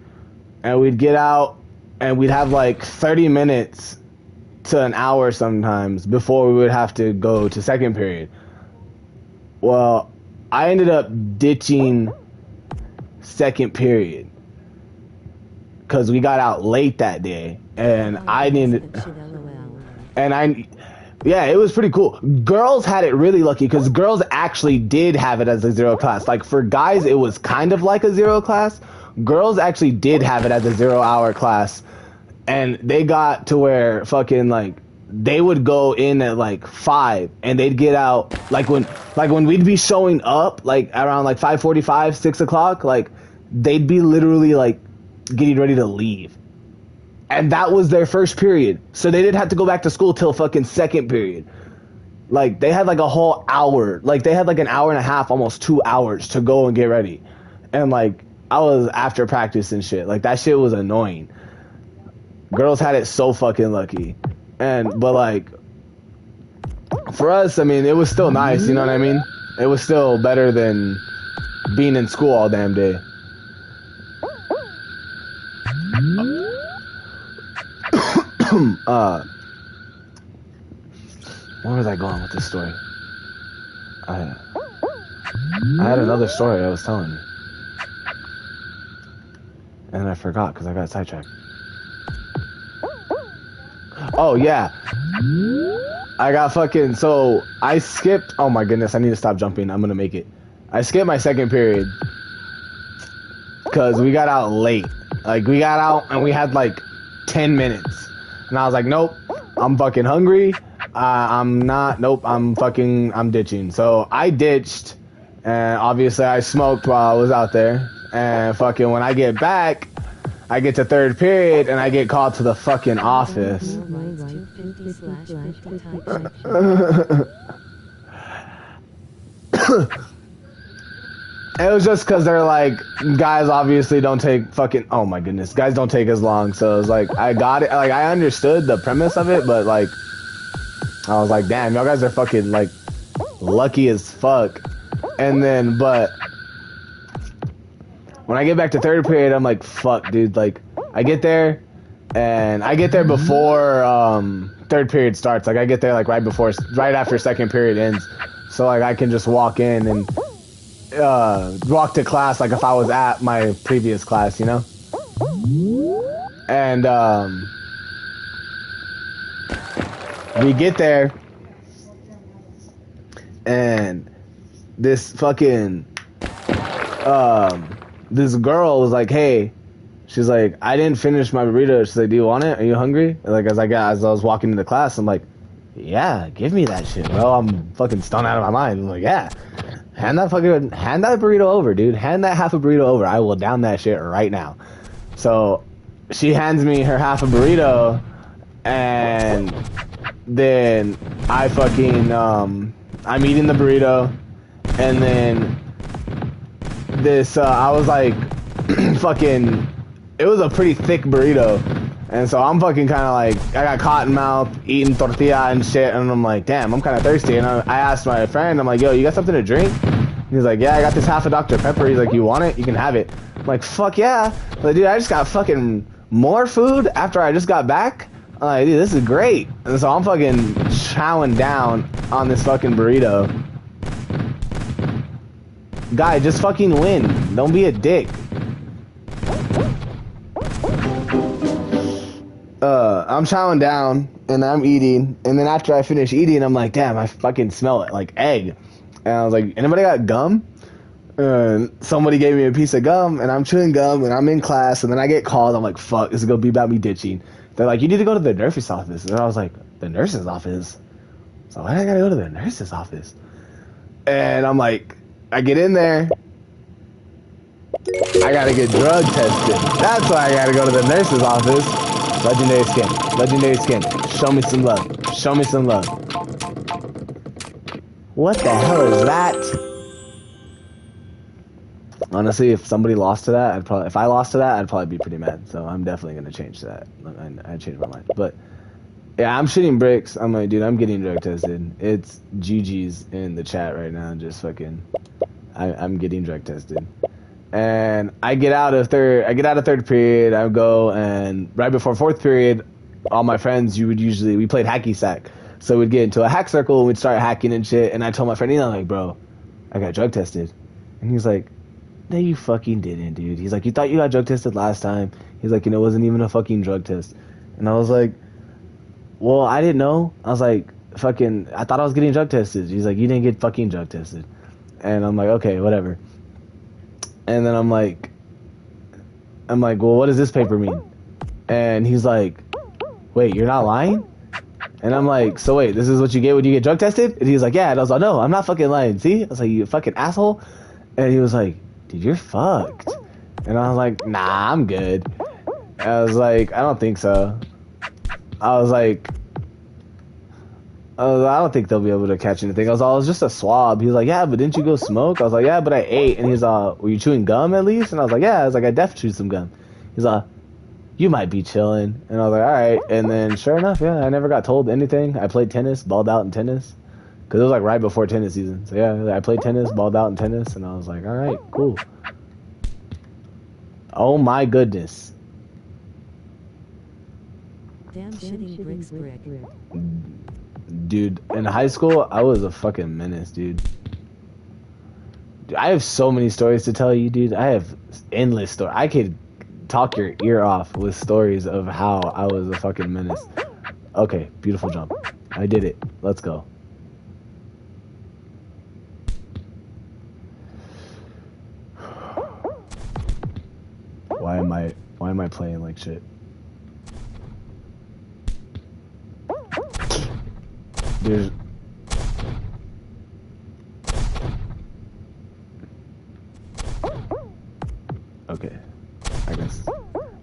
and we'd get out and we'd have like 30 minutes to an hour sometimes before we would have to go to second period. Well, I ended up ditching second period because we got out late that day, and yeah, it was pretty cool. Girls had it really lucky because girls actually did have it as a 0 class. Like for guys, it was kind of like a 0 class. Girls actually did have it as a 0-hour class, and they got to where fucking like they would go in at like 5 and they'd get out like when we'd be showing up like around like 5:45, 6 o'clock, like they'd be literally like getting ready to leave. And that was their first period. So they didn't have to go back to school till fucking second period. Like, they had like a whole hour. Like, they had like an hour and a half, almost 2 hours to go and get ready. And like, I was after practice and shit. Like, that shit was annoying. Girls had it so fucking lucky. But like, for us, I mean, it was still nice, you know what I mean? It was still better than being in school all damn day. Where was I going with this story? I had another story I was telling you, and I forgot because I got sidetracked. Oh yeah, I got fucking, so I skipped, oh my goodness, I need to stop jumping, I'm gonna make it. I skipped my second period because we got out late. Like, we got out and we had like 10 minutes. And I was like, nope, I'm fucking hungry. I'm ditching. So I ditched, and obviously I smoked while I was out there. And fucking when I get back, I get to third period and I get called to the fucking office. It was just because they're like, guys obviously don't take fucking, oh my goodness, guys don't take as long. So it was like, I got it, like I understood the premise of it, but like, I was like, damn, y'all guys are fucking like lucky as fuck. And then, but when I get back to third period, I'm like, fuck, dude, like I get there and I get there before third period starts. Like I get there like right after second period ends. So like I can just walk in and walk to class like if I was at my previous class, you know? And we get there and this fucking this girl was like, hey, she's like, I didn't finish my burrito. She's like, do you want it? Are you hungry? And like as I was walking into class, I'm like, yeah, give me that shit, bro. I'm fucking stoned out of my mind. I'm like, yeah. Hand that burrito over, dude. Hand that half a burrito over. I will down that shit right now. So she hands me her half a burrito, and then I fucking I'm eating the burrito, and then this I was like fucking, it was a pretty thick burrito, and so I'm fucking kind of like, I got cotton mouth eating tortilla and shit, and I'm like, damn, I'm kind of thirsty. And I asked my friend, I'm like, yo, you got something to drink? He's like, yeah, I got this half a Dr. Pepper. He's like, you want it? You can have it. I'm like, fuck yeah. But dude, I just got fucking more food after I just got back. I'm like, dude, this is great. And so I'm fucking chowing down on this fucking burrito. Guy, just fucking win. Don't be a dick. I'm chowing down and I'm eating, and then after I finish eating, I'm like, damn, I fucking smell it like egg. And I was like, anybody got gum? And somebody gave me a piece of gum, and I'm chewing gum, and I'm in class, and then I get called. I'm like, fuck, this is gonna be about me ditching. They're like, you need to go to the nurse's office. And I was like, the nurse's office? So why do I gotta go to the nurse's office? And I'm like, I get in there, I gotta get drug tested. That's why I gotta go to the nurse's office. Legendary skin. Legendary skin. Show me some love. Show me some love. What the hell is that? Honestly, if somebody lost to that, if I lost to that, I'd probably be pretty mad. So I'm definitely gonna change to that. I changed my mind. But yeah, I'm shitting bricks. I'm like, dude, I'm getting drug tested. It's GG's in the chat right now. Just fucking, I'm getting drug tested. And I get out of third period. I go, and right before fourth period, all my friends, we played hacky sack. So we'd get into a hack circle and we'd start hacking and shit. And I told my friend, I'm like, bro, I got drug tested. And he's like, no, you fucking didn't, dude. He's like, you thought you got drug tested last time. He's like, it wasn't even a fucking drug test. And I was like, well, I didn't know. I was like, I thought I was getting drug tested. He's like, you didn't get fucking drug tested. And I'm like, okay, whatever. And then I'm like, well, what does this paper mean? And he's like, wait, you're not lying? And I'm like, so wait, this is what you get when you get drug tested? And he's like, yeah. And I was like, no, I'm not fucking lying. See? I was like, you fucking asshole. And he was like, dude, you're fucked. And I was like, nah, I'm good. And I was like, I don't think so. I was like, I don't think they'll be able to catch anything. I was like, it was just a swab. He was like, yeah, but didn't you go smoke? I was like, yeah, but I ate. And he's like, were you chewing gum at least? And I was like, yeah. I was like, I definitely chewed some gum. He's like, you might be chilling. And I was like, all right. And then sure enough, yeah, I never got told anything. I played tennis, balled out in tennis. Because it was like right before tennis season. So yeah, I played tennis, balled out in tennis. And I was like, all right, cool. Oh my goodness. Damn shitting bricks brick. Dude, in high school, I was a fucking menace, dude. I have so many stories to tell you, dude. I have endless stories. I could talk your ear off with stories of how I was a fucking menace. Okay, beautiful jump. I did it. Let's go. Why am I playing like shit? There's okay.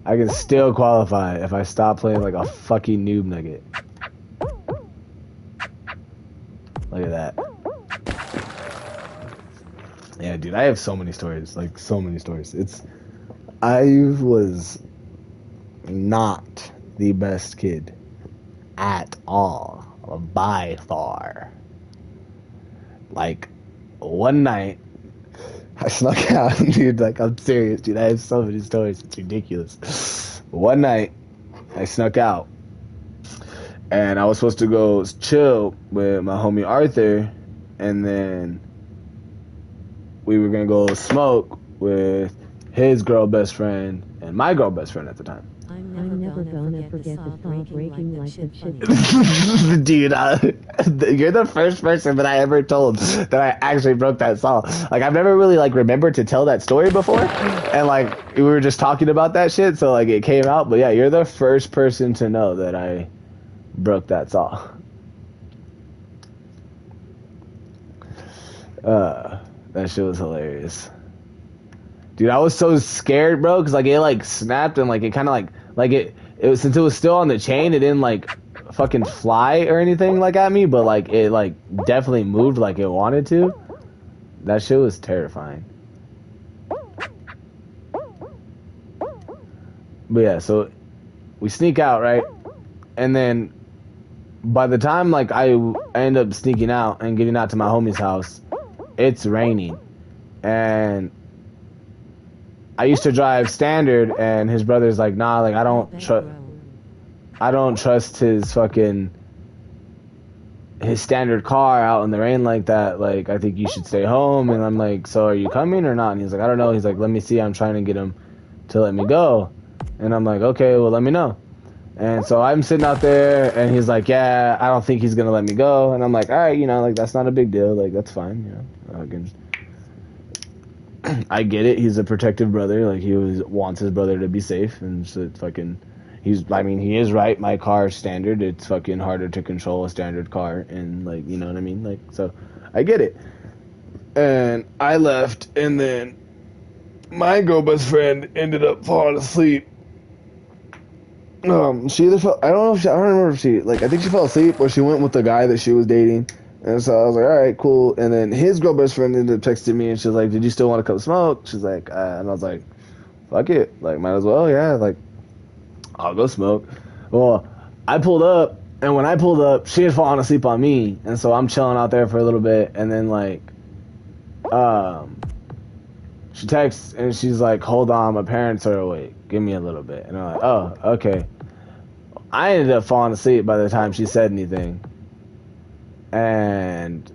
I can still qualify if I stop playing like a fucking noob nugget. Look at that. Yeah, dude, I have so many stories. Like so many stories. I was not the best kid at all. By far. Like, one night, I snuck out, dude, like, I'm serious, dude, I have so many stories, it's ridiculous. One night, I snuck out, and I was supposed to go chill with my homie Arthur, and then we were gonna go smoke with his girl best friend, and my girl best friend at the time. I'm never gonna forget the saw breaking like that shit. Dude, you're the first person that I ever told that I actually broke that saw. Like, I've never really, like, remembered to tell that story before. And, like, we were just talking about that shit, so, like, it came out. But, yeah, you're the first person to know that I broke that saw. That shit was hilarious. Dude, I was so scared, bro, because, like, it, like, snapped and, like, it kind of, like it was, since it was still on the chain, it didn't, like, fucking fly or anything, like, at me, but, like, it, like, definitely moved like it wanted to. That shit was terrifying. But, yeah, so we sneak out, right? And then by the time, like, I end up sneaking out and getting out to my homie's house, it's raining. And I used to drive standard, and his brother's like, nah, like, I don't trust his standard car out in the rain like that. Like, I think you should stay home. And I'm like, so are you coming or not? And he's like, I don't know. He's like, let me see. I'm trying to get him to let me go. And I'm like, okay, well, let me know. And so I'm sitting out there, and he's like, yeah, I don't think he's going to let me go. And I'm like, all right, you know, like, that's not a big deal. Like, that's fine, you know. I get it. He's a protective brother. Like, he wants his brother to be safe, and so it's fucking. He is right. My car is standard. It's fucking harder to control a standard car, and, like, you know what I mean. Like, so I get it. And I left, and then my girl best friend ended up falling asleep. She either fell. I don't remember if she, like, I think she fell asleep, or she went with the guy that she was dating, And so I was like, all right, cool. And then his girl best friend ended up texting me, and she was like, did you still want to come smoke? She's like, and I was like, fuck it, like might as well, yeah, like I'll go smoke. Well, I pulled up, and when I pulled up, she had fallen asleep on me, and so I'm chilling out there for a little bit, and then like, she texts and she's like, hold on, my parents are awake, give me a little bit. And I'm like, oh, okay. I ended up falling asleep by the time she said anything, and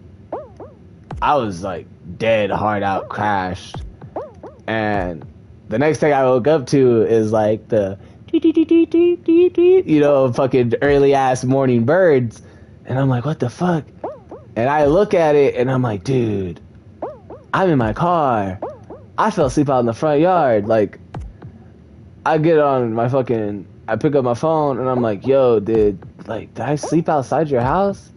I was like dead hard out, crashed. And the next thing I woke up to is like the you know, fucking early ass morning birds. And I'm like, what the fuck? And I look at it and I'm like, dude, I'm in my car. I fell asleep out in the front yard. Like, I get on my fucking, I pick up my phone and I'm like, yo, did I sleep outside your house?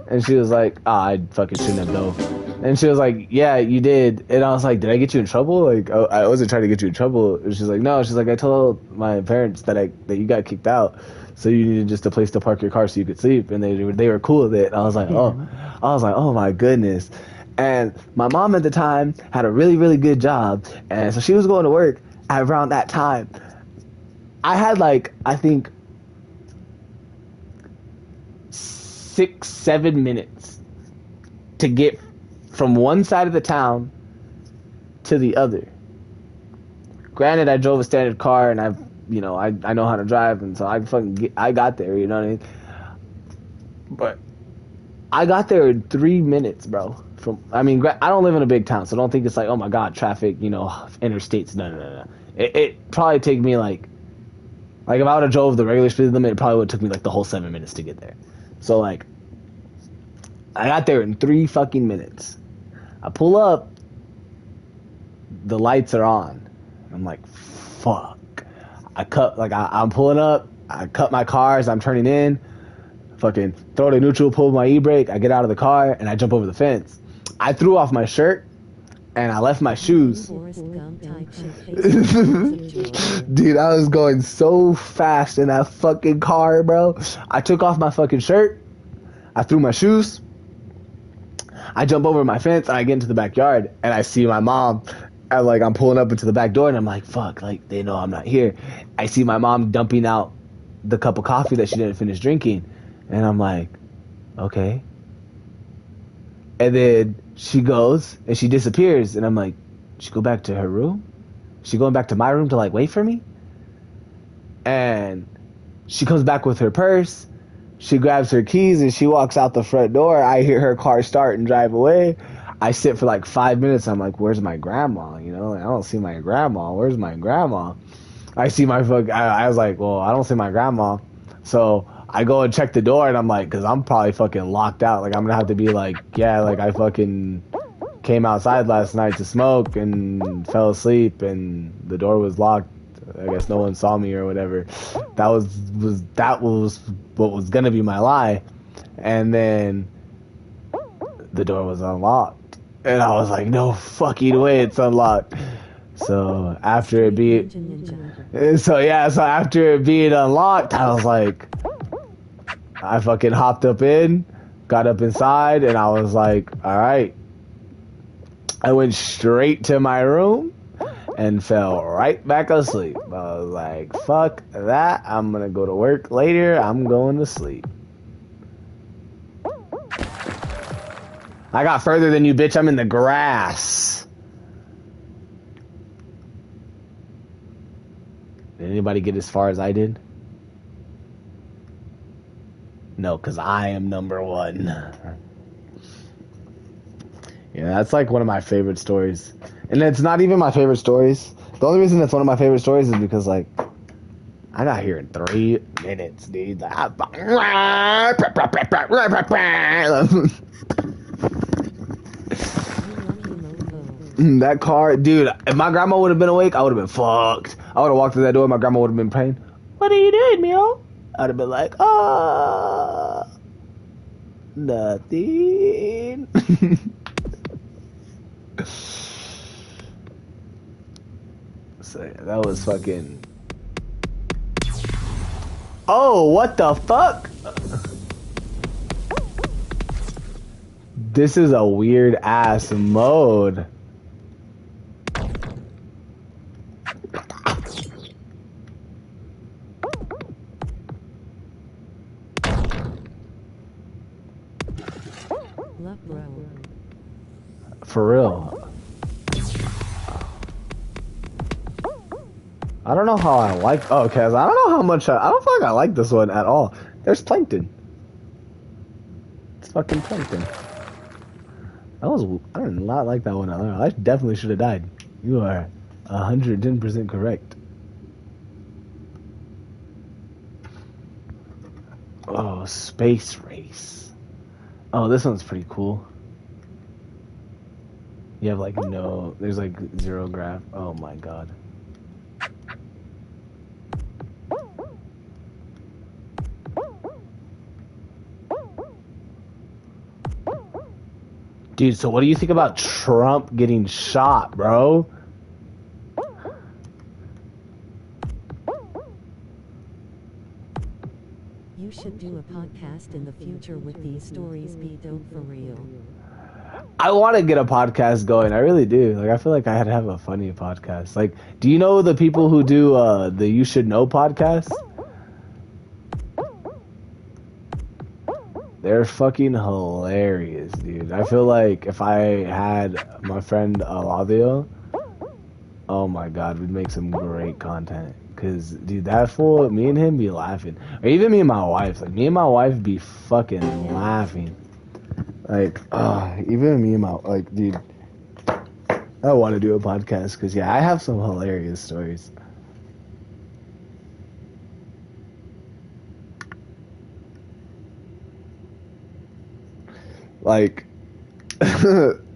And she was like, I fucking shouldn't have dove. And she was like, yeah, you did. And I was like, did I get you in trouble? Like, I wasn't trying to get you in trouble. And she's like, no. She's like, I told my parents that you got kicked out, so you needed just a place to park your car so you could sleep. And they were cool with it. And I was like, oh my goodness. And my mom at the time had a really, really good job. And so she was going to work at around that time. I had like, I think 6-7 minutes to get from one side of the town to the other. Granted, I drove a standard car and I know how to drive, and so I got there, you know what I mean? But I got there in 3 minutes, bro. I don't live in a big town, so don't think it's like, oh my god, traffic, interstates. No. It probably take me like if I would have drove the regular speed limit, it probably would have took me like the whole 7 minutes to get there. So like, I got there in 3 fucking minutes. I pull up, the lights are on. I'm like, fuck. I'm pulling up, I cut my car as I'm turning in, fucking throw the neutral, pull my e-brake, I get out of the car, and I jump over the fence. I threw off my shirt, and I left my shoes. Dude, I was going so fast in that fucking car, bro. I took off my fucking shirt, I threw my shoes, I jump over my fence, and I get into the backyard, and I see my mom. I'm pulling up into the back door, and I'm like, fuck, like, they know I'm not here. I see my mom dumping out the cup of coffee that she didn't finish drinking, and I'm like, okay. And then she goes, and she disappears, and I'm like, she go back to her room? She going back to my room to, like, wait for me? And she comes back with her purse. She grabs her keys and she walks out the front door. I hear her car start and drive away. I sit for like 5 minutes. I'm like, where's my grandma? I don't see my grandma. Where's my grandma? I see my I was like, well, I don't see my grandma. So I go and check the door, and I'm like, because I'm probably fucking locked out. Like, I'm going to have to be like, yeah, like I fucking came outside last night to smoke and fell asleep and the door was locked. I guess no one saw me or whatever. That was what was gonna be my lie. And then the door was unlocked, and I was like, no fucking way it's unlocked. So after it being unlocked, I was like, I fucking hopped up in, got up inside, and I was like, all right. I went straight to my room and fell right back asleep. I was like, fuck that. I'm gonna go to work later. I'm going to sleep. I got further than you, bitch. I'm in the grass. Did anybody get as far as I did? No, because I am number one. Yeah, that's like one of my favorite stories. And it's not even my favorite stories. The only reason it's one of my favorite stories is because, like, I got here in 3 minutes, dude. That car, dude, if my grandma would have been awake, I would have been fucked. I would have walked through that door, my grandma would have been praying, what are you doing, Mio? I would have been like, nothing. So yeah, that was fucking. Oh, what the fuck? This is a weird ass mode. Love bro. For real. I don't know how I like. Oh, cause I don't know how much. I don't feel like I like this one at all. There's plankton. It's fucking plankton. I did not like that one at all. I definitely should have died. You are 110% correct. Oh, space race. Oh, this one's pretty cool. You have like no, there's like zero graph. Oh my god. Dude, so what do you think about Trump getting shot, bro? You should do a podcast in the future with these stories. Be dope for real. I want to get a podcast going. I really do. Like, I feel like I had to have a funny podcast. Like, do you know the people who do the You Should Know podcast? They're fucking hilarious, dude. I feel like if I had my friend Aladio, oh my god, we'd make some great content. Cause, dude, that fool, me and him be laughing. Or even me and my wife. Like, me and my wife be fucking laughing. Like, even me and my, like, dude, I want to do a podcast. Cause, yeah, I have some hilarious stories. Like,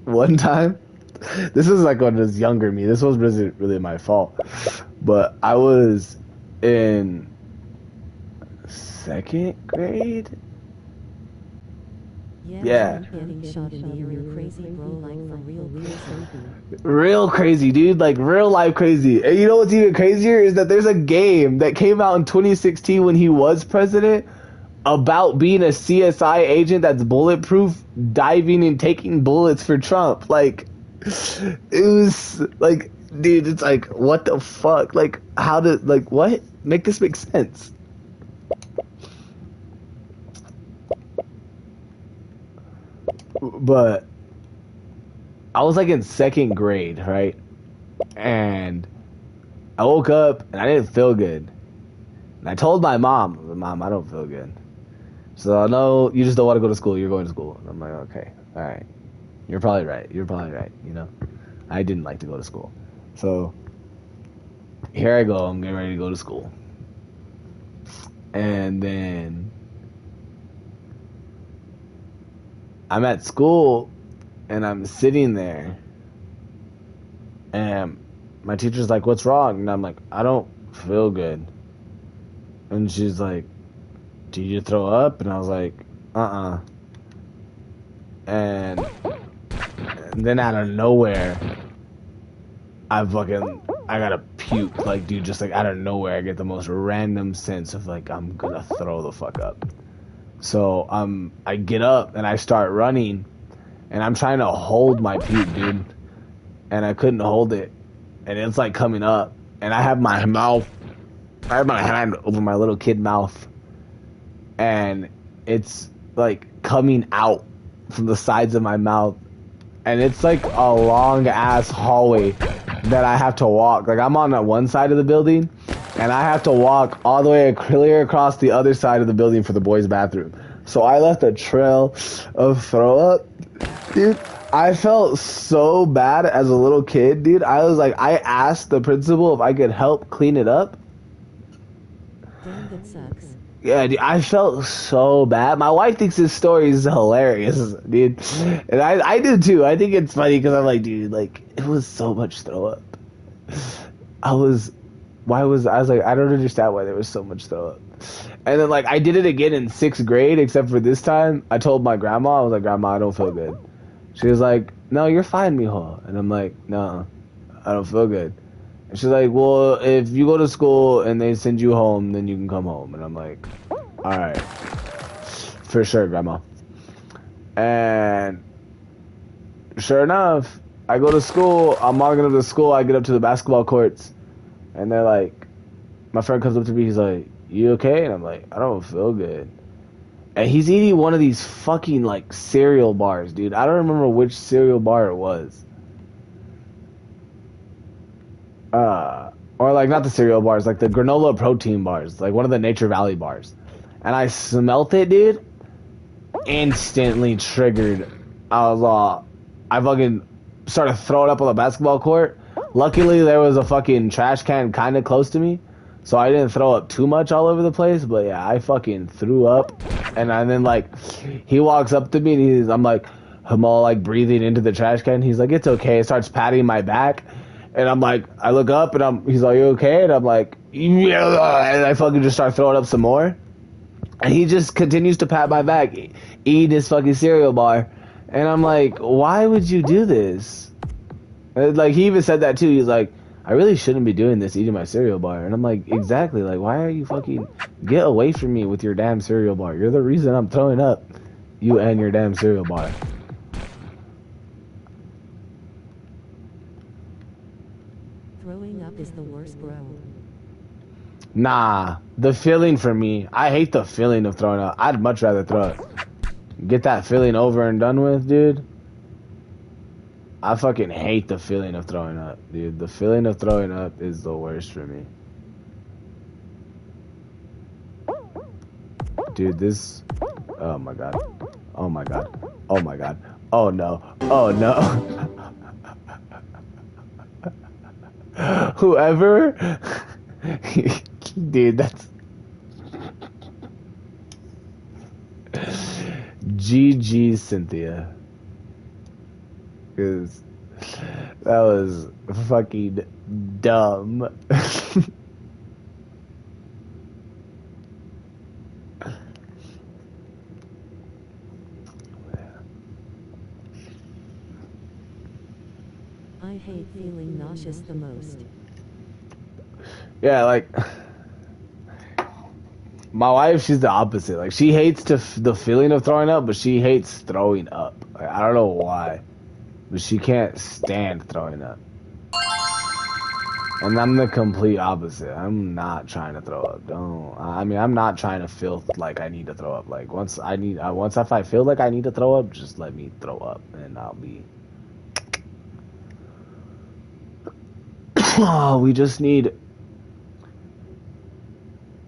one time, this is like when I was younger me. This wasn't really my fault. But I was in 2nd grade. Yeah. Getting shot in the ear, crazy bro, like for real, Real crazy, dude. Like, real life crazy. And you know what's even crazier is that there's a game that came out in 2016 when he was president about being a CSI agent that's bulletproof, diving and taking bullets for Trump. Like, it was like, dude, it's like, what the fuck? Like, how did, like, what? Make this make sense. But I was like in 2nd grade, right? And I woke up and I didn't feel good. And I told my mom, I don't feel good. So, no, you just don't want to go to school. You're going to school. And I'm like, okay, all right. You're probably right. You know? I didn't like to go to school. So, here I go. I'm getting ready to go to school. And then I'm at school, and I'm sitting there. And my teacher's like, what's wrong? And I'm like, I don't feel good. And she's like, did you throw up? And I was like, and then out of nowhere, I gotta puke. Like, dude, just like out of nowhere, I get the most random sense of like, I'm gonna throw the fuck up. So I get up and I start running, and I'm trying to hold my puke, dude, and I couldn't hold it, and it's like coming up, and I have my hand over my little kid mouth, and it's like coming out from the sides of my mouth, and it's like a long ass hallway that I have to walk. Like, I'm on that one side of the building, and I have to walk all the way clear across the other side of the building for the boys' bathroom. So I left a trail of throw up, dude. I felt so bad as a little kid, dude. I was like, I asked the principal if I could help clean it up. Damn, that sucks. Yeah, dude, I felt so bad. My wife thinks this story is hilarious, dude. And I do too. I think it's funny because I'm like, dude, like, it was so much throw up. I was like, I don't understand why there was so much throw up. And then, like, I did it again in 6th grade, except for this time, I told my grandma, I was like, Grandma, I don't feel good. She was like, no, you're fine, mijo. And I'm like, no, I don't feel good. And she's like, well, if you go to school and they send you home, then you can come home. And I'm like, all right, for sure, Grandma. And sure enough, I go to school. I'm walking up to school. I get up to the basketball courts, and they're like, my friend comes up to me. He's like, "You okay?" And I'm like, "I don't feel good." And he's eating one of these fucking like cereal bars, dude. I don't remember which cereal bar it was. Or like not the cereal bars, like the granola protein bars, like one of the Nature Valley bars. And I smelt it, dude. Instantly triggered. I fucking started throwing up on the basketball court. Luckily, there was a fucking trash can kind of close to me, so I didn't throw up too much all over the place. But yeah, I fucking threw up, and then like he walks up to me and I'm like, I'm all like breathing into the trash can. He's like, "It's okay." He starts patting my back, and I'm like, I look up and he's like, "You okay?" And I'm like, "Yeah," and I fucking just start throwing up some more. And he just continues to pat my back, eat his fucking cereal bar. And I'm like, why would you do this? Like, he even said that too. He's like, I really shouldn't be doing this, eating my cereal bar. And I'm like, exactly. Like, why are you fucking... Get away from me with your damn cereal bar. You're the reason I'm throwing up. You and your damn cereal bar. Throwing up is the worst, bro. Nah, the feeling for me, I hate the feeling of throwing up. I'd much rather throw up. Get that feeling over and done with, dude. I fucking hate the feeling of throwing up, dude. The feeling of throwing up is the worst for me. Dude, this... Oh my god. Oh my god. Oh my god. Oh no. Oh no. Whoever... Dude, that's... GG, Cynthia. Because that was fucking dumb. I hate feeling nauseous the most. Yeah, like... My wife, she's the opposite. Like, she hates the feeling of throwing up, but she hates throwing up. Like, I don't know why, but she can't stand throwing up. And I'm the complete opposite. I'm not trying to throw up. I'm not trying to feel like I need to throw up. Like, once if I feel like I need to throw up, just let me throw up, and I'll be... Oh, we just need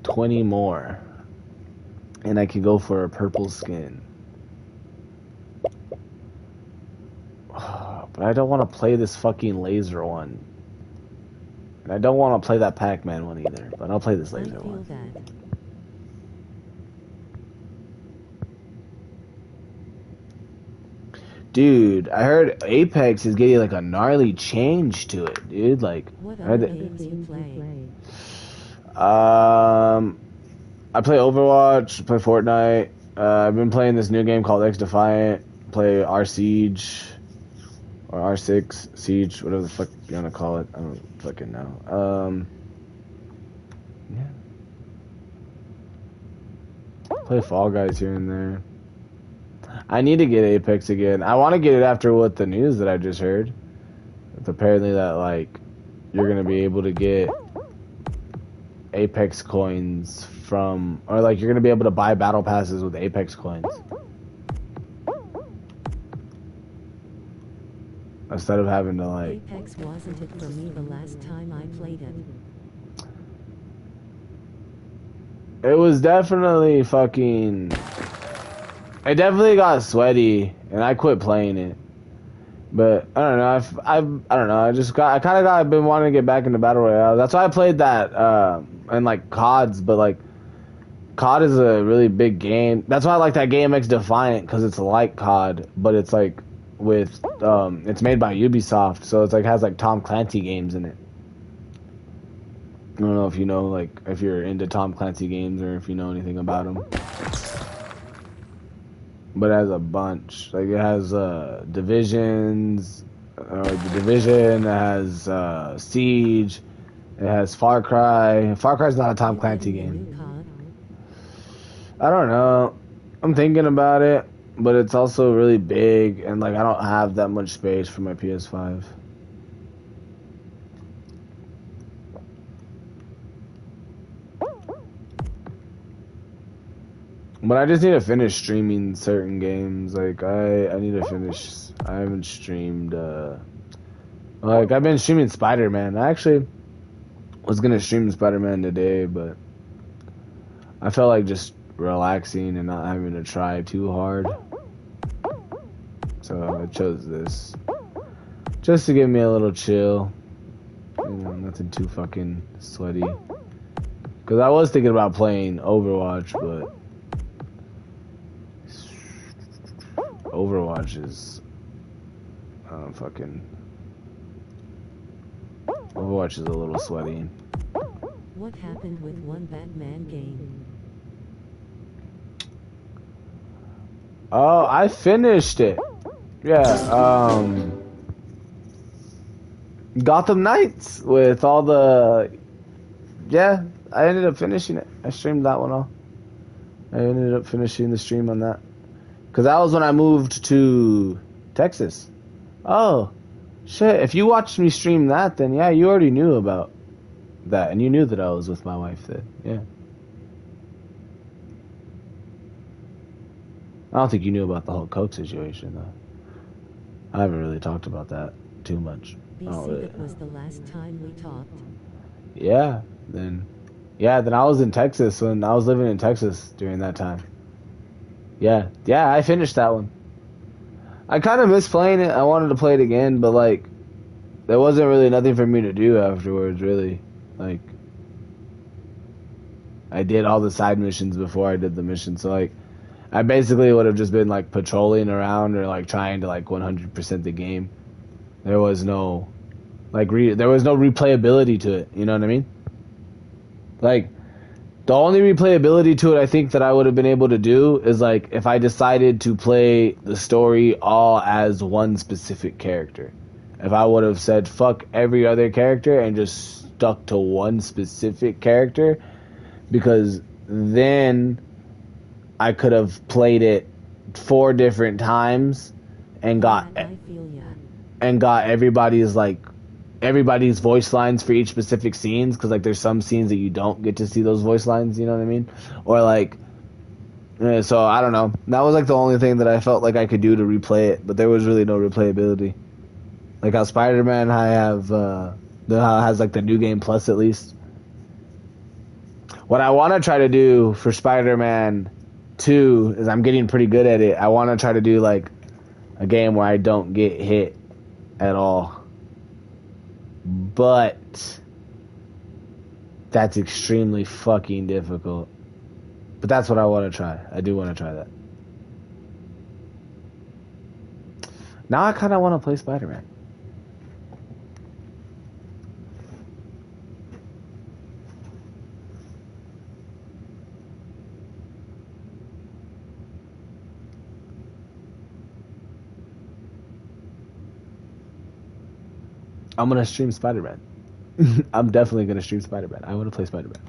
20 more, and I can go for a purple skin. But I don't want to play this fucking laser one, and I don't want to play that Pac-Man one either, but I'll play this I laser feel one. that. Dude, I heard Apex is getting like a gnarly change to it, dude. Like, What I other heard games you play? I play Overwatch, play Fortnite. I've been playing this new game called X Defiant. Play R Siege or R6 Siege, whatever the fuck you wanna call it. I don't fucking know. Yeah. Play Fall Guys here and there. I need to get Apex again. I want to get it after what the news that I just heard. It's apparently that like you're gonna be able to get Apex coins from, or like you're gonna be able to buy battle passes with Apex coins instead of having to like... Apex wasn't it for me the last time I played it. It was definitely fucking... It definitely got sweaty, and I quit playing it. But I don't know. I don't know. I kind of got been wanting to get back into battle royale. That's why I played that and like CODs. But like COD is a really big game. That's why I like that game X Defiant, because it's like COD, but it's like with it's made by Ubisoft, so it's like has like Tom Clancy games in it. I don't know if you know, like, if you're into Tom Clancy games or if you know anything about them. But it has a bunch. Like, it has Divisions, the Division, it has Siege, it has Far Cry. Far Cry's not a Tom Clancy game. I don't know. I'm thinking about it. but it's also really big, and like I don't have that much space for my PS5. But I just need to finish streaming certain games. Like I need to finish. I haven't streamed. Like I've been streaming Spider-Man. I actually was gonna stream Spider-Man today, but I felt like just relaxing and not having to try too hard. So I chose this just to give me a little chill. You know, nothing too fucking sweaty. Cause I was thinking about playing Overwatch, but Overwatch is Overwatch is a little sweaty. What happened with one Batman game? Oh, I finished it. Yeah, Gotham Knights with all the. Yeah, I ended up finishing it. I streamed that one all. I ended up finishing the stream on that. Because that was when I moved to Texas. Oh, shit. If you watched me stream that, then yeah, you already knew about that. And you knew that I was with my wife then. Yeah. I don't think you knew about the whole Coke situation, though. I haven't really talked about that too much. BC, that was the last time we talked. Yeah, then I was in Texas when I was living in Texas during that time. Yeah, I finished that one. I kind of miss playing it. I wanted to play it again, but like, there wasn't really nothing for me to do afterwards, really. Like, I did all the side missions before I did the mission, so like, I basically would have just been like patrolling around or like trying to like 100% the game. There was no, like, there was no replayability to it. You know what I mean? Like, the only replayability to it I think that I would have been able to do is like if I decided to play the story all as one specific character. If I would have said fuck every other character and just stuck to one specific character, because then I could have played it 4 different times and got I feel ya. everybody's voice lines for each specific scenes, because like there's some scenes that you don't get to see those voice lines, you know what I mean? Or like, so I don't know. That was like the only thing that I felt like I could do to replay it, but there was really no replayability. Like how Spider-Man has like the new game plus at least. What I want to try to do for Spider-Man 2 is, I'm getting pretty good at it. I want to try to do like a game where I don't get hit at all. But that's extremely fucking difficult. But that's what I want to try. I do want to try that. Now I kind of want to play Spider-Man. I'm going to stream Spider-Man. I'm definitely going to stream Spider-Man. I want to play Spider-Man.